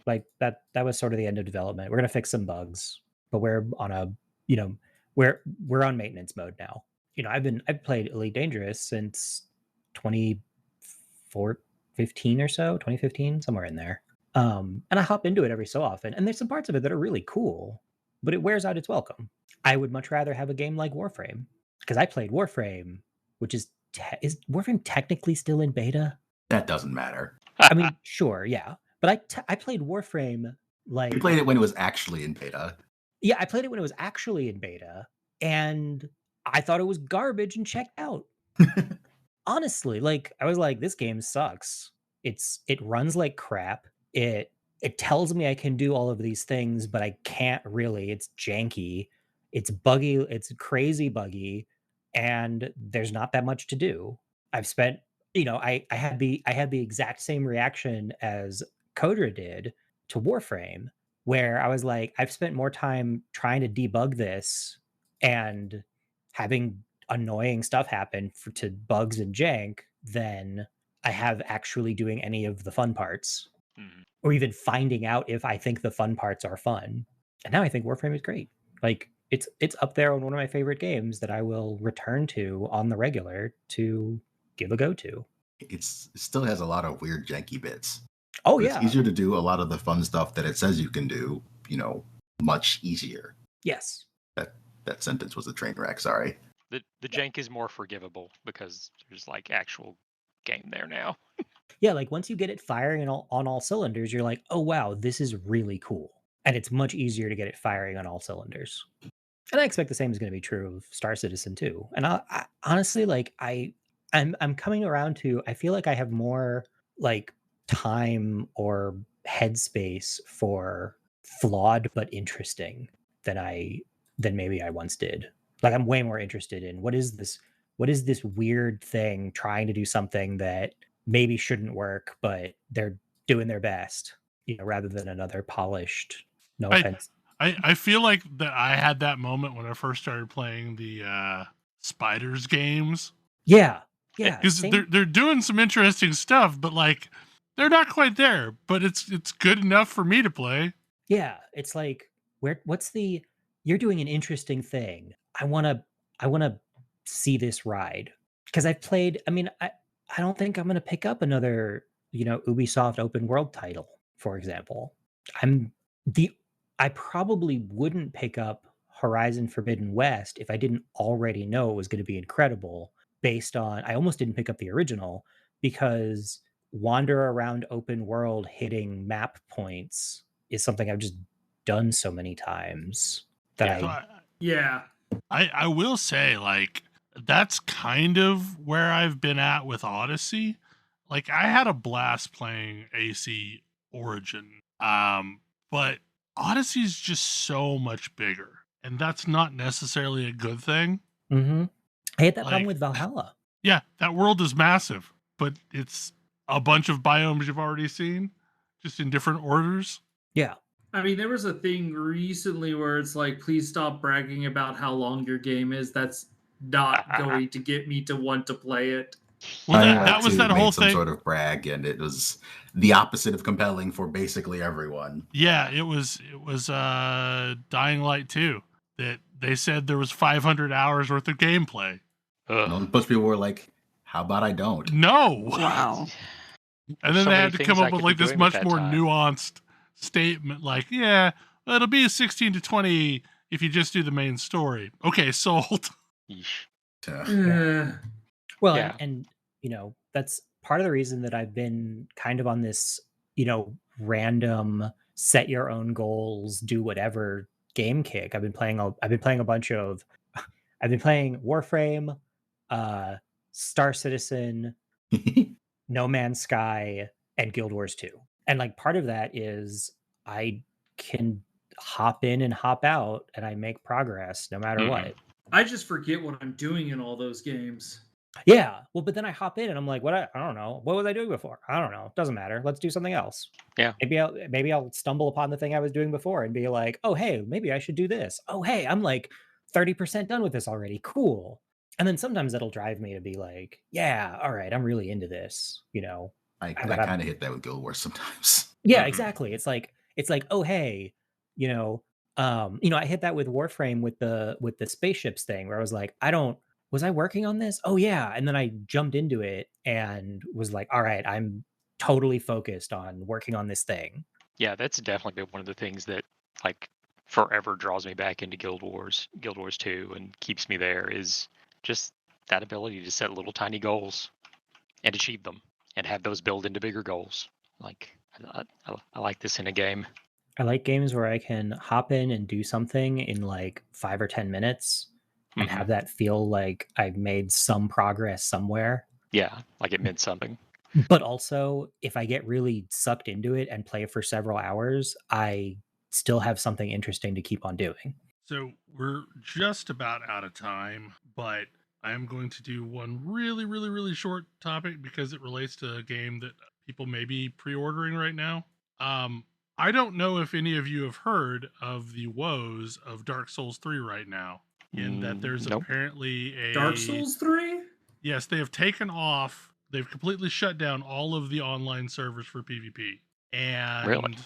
F: Like, that was sort of the end of development. We're gonna fix some bugs, but we're on a we're on maintenance mode now. I've played Elite Dangerous since 2015 or so, 2015, somewhere in there. And I hop into it every so often, and there's some parts of it that are really cool, but it wears out its welcome. I would much rather have a game like Warframe, because I played Warframe, which is Warframe technically still in beta?
H: That doesn't matter.
F: I mean, sure, yeah, but I played Warframe like...
H: You played it when it was actually in beta.
F: Yeah, I played it when it was actually in beta, and I thought it was garbage and checked out. Honestly, like, I was like, this game sucks. It runs like crap. It tells me I can do all of these things, but I can't really. It's janky. It's buggy. It's crazy buggy, and there's not that much to do. I've spent, I had the exact same reaction as Kodra did to Warframe, where I was like, I've spent more time trying to debug this and having annoying stuff happen to bugs and jank than I have actually doing any of the fun parts, or even finding out if I think the fun parts are fun. And now I think Warframe is great. Like, it's up there on one of my favorite games that I will return to on the regular to give a go to.
H: It still has a lot of weird janky bits.
F: Oh,
H: but
F: yeah.
H: It's easier to do a lot of the fun stuff that it says you can do, much easier.
F: Yes.
H: That sentence was a train wreck, sorry.
G: The jank is more forgivable because there's like actual game there now.
F: Yeah, like once you get it firing on all cylinders, you're like, oh wow, this is really cool. And it's much easier to get it firing on all cylinders. And I expect the same is going to be true of Star Citizen too. And I honestly, like, I'm coming around to, I feel like I have more like time or headspace for flawed but interesting than maybe I once did. Like I'm way more interested in what is this weird thing trying to do something that maybe shouldn't work, but they're doing their best, rather than another polished, no
B: I
F: offense.
B: I feel like that I had that moment when I first started playing the Spiders games.
F: Yeah. Yeah.
B: Because they're doing some interesting stuff, but like they're not quite there. But it's good enough for me to play.
F: Yeah. It's like you're doing an interesting thing. I wanna see this ride. Because I've played, I don't think I'm gonna pick up another, Ubisoft open world title, for example. I probably wouldn't pick up Horizon Forbidden West if I didn't already know it was going to be incredible. Based on, I almost didn't pick up the original because wander around open world hitting map points is something I've just done so many times that
E: Yeah.
B: I will say, like, that's kind of where I've been at with Odyssey. Like, I had a blast playing AC Origin, but Odyssey's just so much bigger, and that's not necessarily a good thing.
F: I had that problem with Valhalla.
B: Yeah, that world is massive, but it's a bunch of biomes you've already seen, just in different orders.
F: Yeah.
E: I mean, there was a thing recently where it's like, please stop bragging about how long your game is. That's not going to get me to want to play it.
B: Well, that was that whole thing.
H: Some sort of brag, and it was the opposite of compelling for basically everyone.
B: Yeah, it was Dying Light 2 that they said there was 500 hours worth of gameplay.
H: And a bunch of people were like, "How about I don't?"
B: No.
C: Wow.
B: And then they had to come up with like this much more nuanced statement, like, yeah, it'll be 16 to 20 if you just do the main story. Okay, sold.
F: Well, yeah. And that's part of the reason that I've been kind of on this, random set your own goals, do whatever game kick. I've been playing Warframe, Star Citizen, No Man's Sky, and Guild Wars 2. And like part of that is I can hop in and hop out and I make progress no matter what.
E: I just forget what I'm doing in all those games.
F: Yeah. Well, but then I hop in and I'm like, what? I don't know. What was I doing before? I don't know. Doesn't matter. Let's do something else.
G: Yeah.
F: Maybe I'll stumble upon the thing I was doing before and be like, oh, hey, maybe I should do this. Oh, hey, I'm like 30% done with this already. Cool. And then sometimes that'll drive me to be like, yeah, all right, I'm really into this.
H: I kind of hit that with Guild Wars sometimes.
F: Yeah, exactly. It's like, oh, hey, I hit that with Warframe with the spaceships thing where I was like, was I working on this? Oh yeah. And then I jumped into it and was like, all right, I'm totally focused on working on this thing.
G: Yeah, that's definitely been one of the things that like forever draws me back into Guild Wars 2 and keeps me there is just that ability to set little tiny goals and achieve them and have those build into bigger goals. Like I like this in a game.
F: I like games where I can hop in and do something in like 5 or 10 minutes and have that feel like I've made some progress somewhere.
G: Yeah, like it meant something.
F: But also, if I get really sucked into it and play for several hours, I still have something interesting to keep on doing.
B: So we're just about out of time, but I am going to do one really, really, really short topic because it relates to a game that people may be pre-ordering right now. I don't know if any of you have heard of the woes of Dark Souls 3 right now. In that there's apparently a
E: Dark Souls 3?
B: Yes, they have taken off. They've completely shut down all of the online servers for PvP. And
G: really?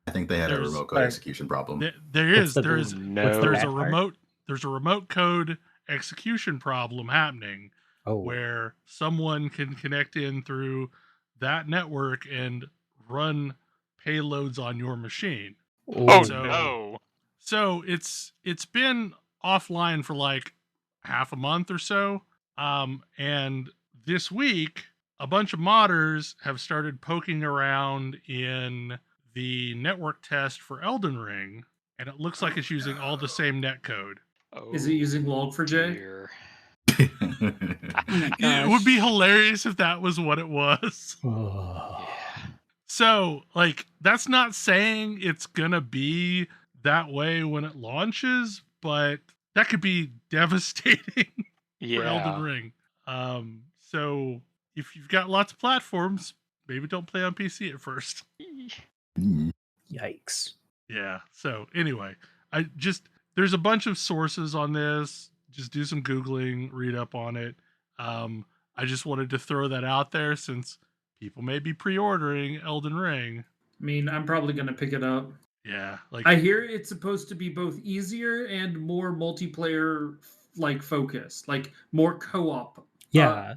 H: I think they had a remote code execution problem.
B: There's a remote code execution problem happening where someone can connect in through that network and run payloads on your machine. So it's been offline for like half a month or so. And this week, a bunch of modders have started poking around in the network test for Elden Ring, and it looks like it's using all the same netcode.
E: Is it using Log4j?
G: Dear.
B: It would be hilarious if that was what it was.
F: Oh.
G: Yeah.
B: So, like, that's not saying it's gonna be that way when it launches, but that could be devastating for Elden
G: Yeah.
B: Ring. So if you've got lots of platforms, maybe don't play on PC at first.
F: Yikes.
B: Yeah. So anyway, there's a bunch of sources on this. Just do some Googling, read up on it. I just wanted to throw that out there since people may be pre-ordering Elden Ring.
E: I mean, I'm probably going to pick it up.
B: Yeah. Like,
E: I hear it's supposed to be both easier and more multiplayer like focused, like more co-op.
F: Yeah.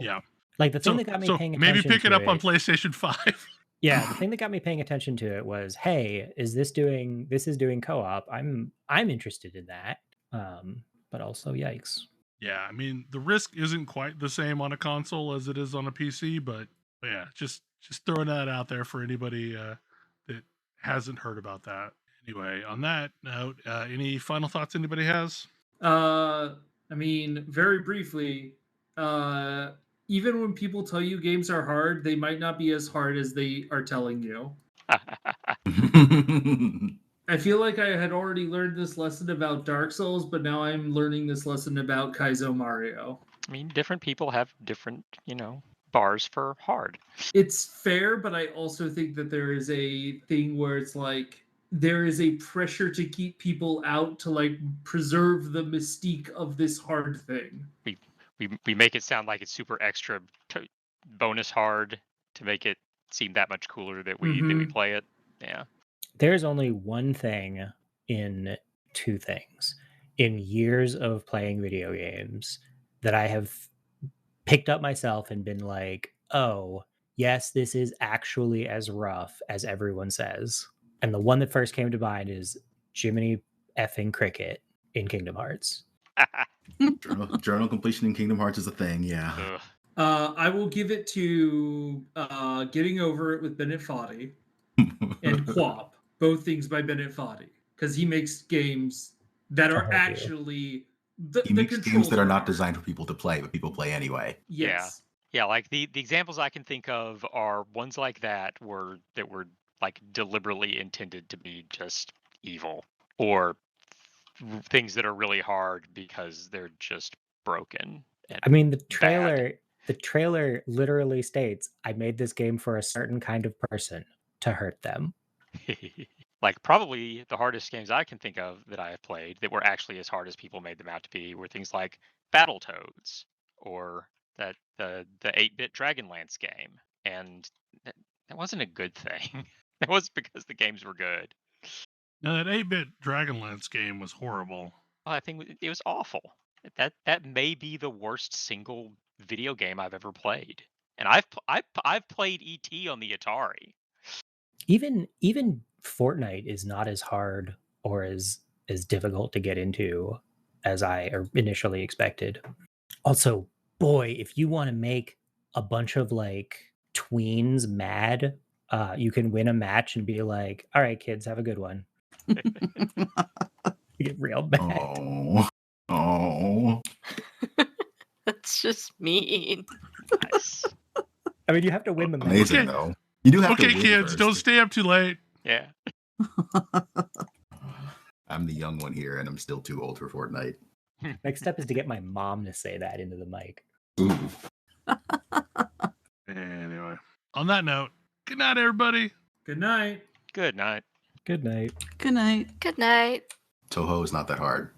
B: yeah.
F: Like the thing that got me paying attention
B: maybe pick it
F: to
B: up on PlayStation 5.
F: Yeah, the thing that got me paying attention to it was, hey, this is doing co-op. I'm interested in that. But also yikes.
B: Yeah, I mean the risk isn't quite the same on a console as it is on a PC, but yeah, just throwing that out there for anybody that hasn't heard about that. Anyway, on that note, any final thoughts anybody has?
E: I mean, very briefly, even when people tell you games are hard, they might not be as hard as they are telling you. I feel like I had already learned this lesson about Dark Souls, but now I'm learning this lesson about Kaizo Mario.
G: I mean, different people have different, bars for hard.
E: It's fair, but I also think that there is a thing where it's like there is a pressure to keep people out to like preserve the mystique of this hard thing.
G: We make it sound like it's super extra bonus hard to make it seem that much cooler that we play it. Yeah.
F: There's only one thing in two things in years of playing video games that I have picked up myself and been like, oh, yes, this is actually as rough as everyone says. And the one that first came to mind is Jiminy effing Cricket in Kingdom Hearts.
H: Journal completion in Kingdom Hearts is a thing, yeah.
E: I will give it to Getting Over It with Bennett Foddy and Quap. Both things by Bennett Foddy, because he makes games that are actually
H: he makes games that are not designed for people to play, but people play anyway.
E: Yes.
G: Yeah, like the examples I can think of are ones like that were like deliberately intended to be just evil, or things that are really hard because they're just broken.
F: I mean, the trailer literally states, I made this game for a certain kind of person to hurt them.
G: Like probably the hardest games I can think of that I have played that were actually as hard as people made them out to be were things like Battletoads or the 8-bit Dragonlance game, and that wasn't a good thing. That was because the games were good.
B: No, that 8-bit Dragonlance game was horrible.
G: Well, I think it was awful. That may be the worst single video game I've ever played, and I've played ET on the Atari.
F: Even Fortnite is not as hard or as difficult to get into as I initially expected. Also, boy, if you want to make a bunch of like tweens mad, you can win a match and be like, all right, kids, have a good one. You get real bad.
H: Oh.
D: That's just mean.
G: Nice.
F: I mean, you have to win the match.
H: Amazing, though. You do have to win
B: kids,
H: first.
B: don't stay up too late.
G: Yeah.
H: I'm the young one here, and I'm still too old for Fortnite.
F: Next step is to get my mom to say that into the mic.
H: Ooh.
B: Anyway, on that note, good night, everybody.
E: Good night.
G: Good night.
F: Good night.
C: Good night.
D: Good night.
H: Toho is not that hard.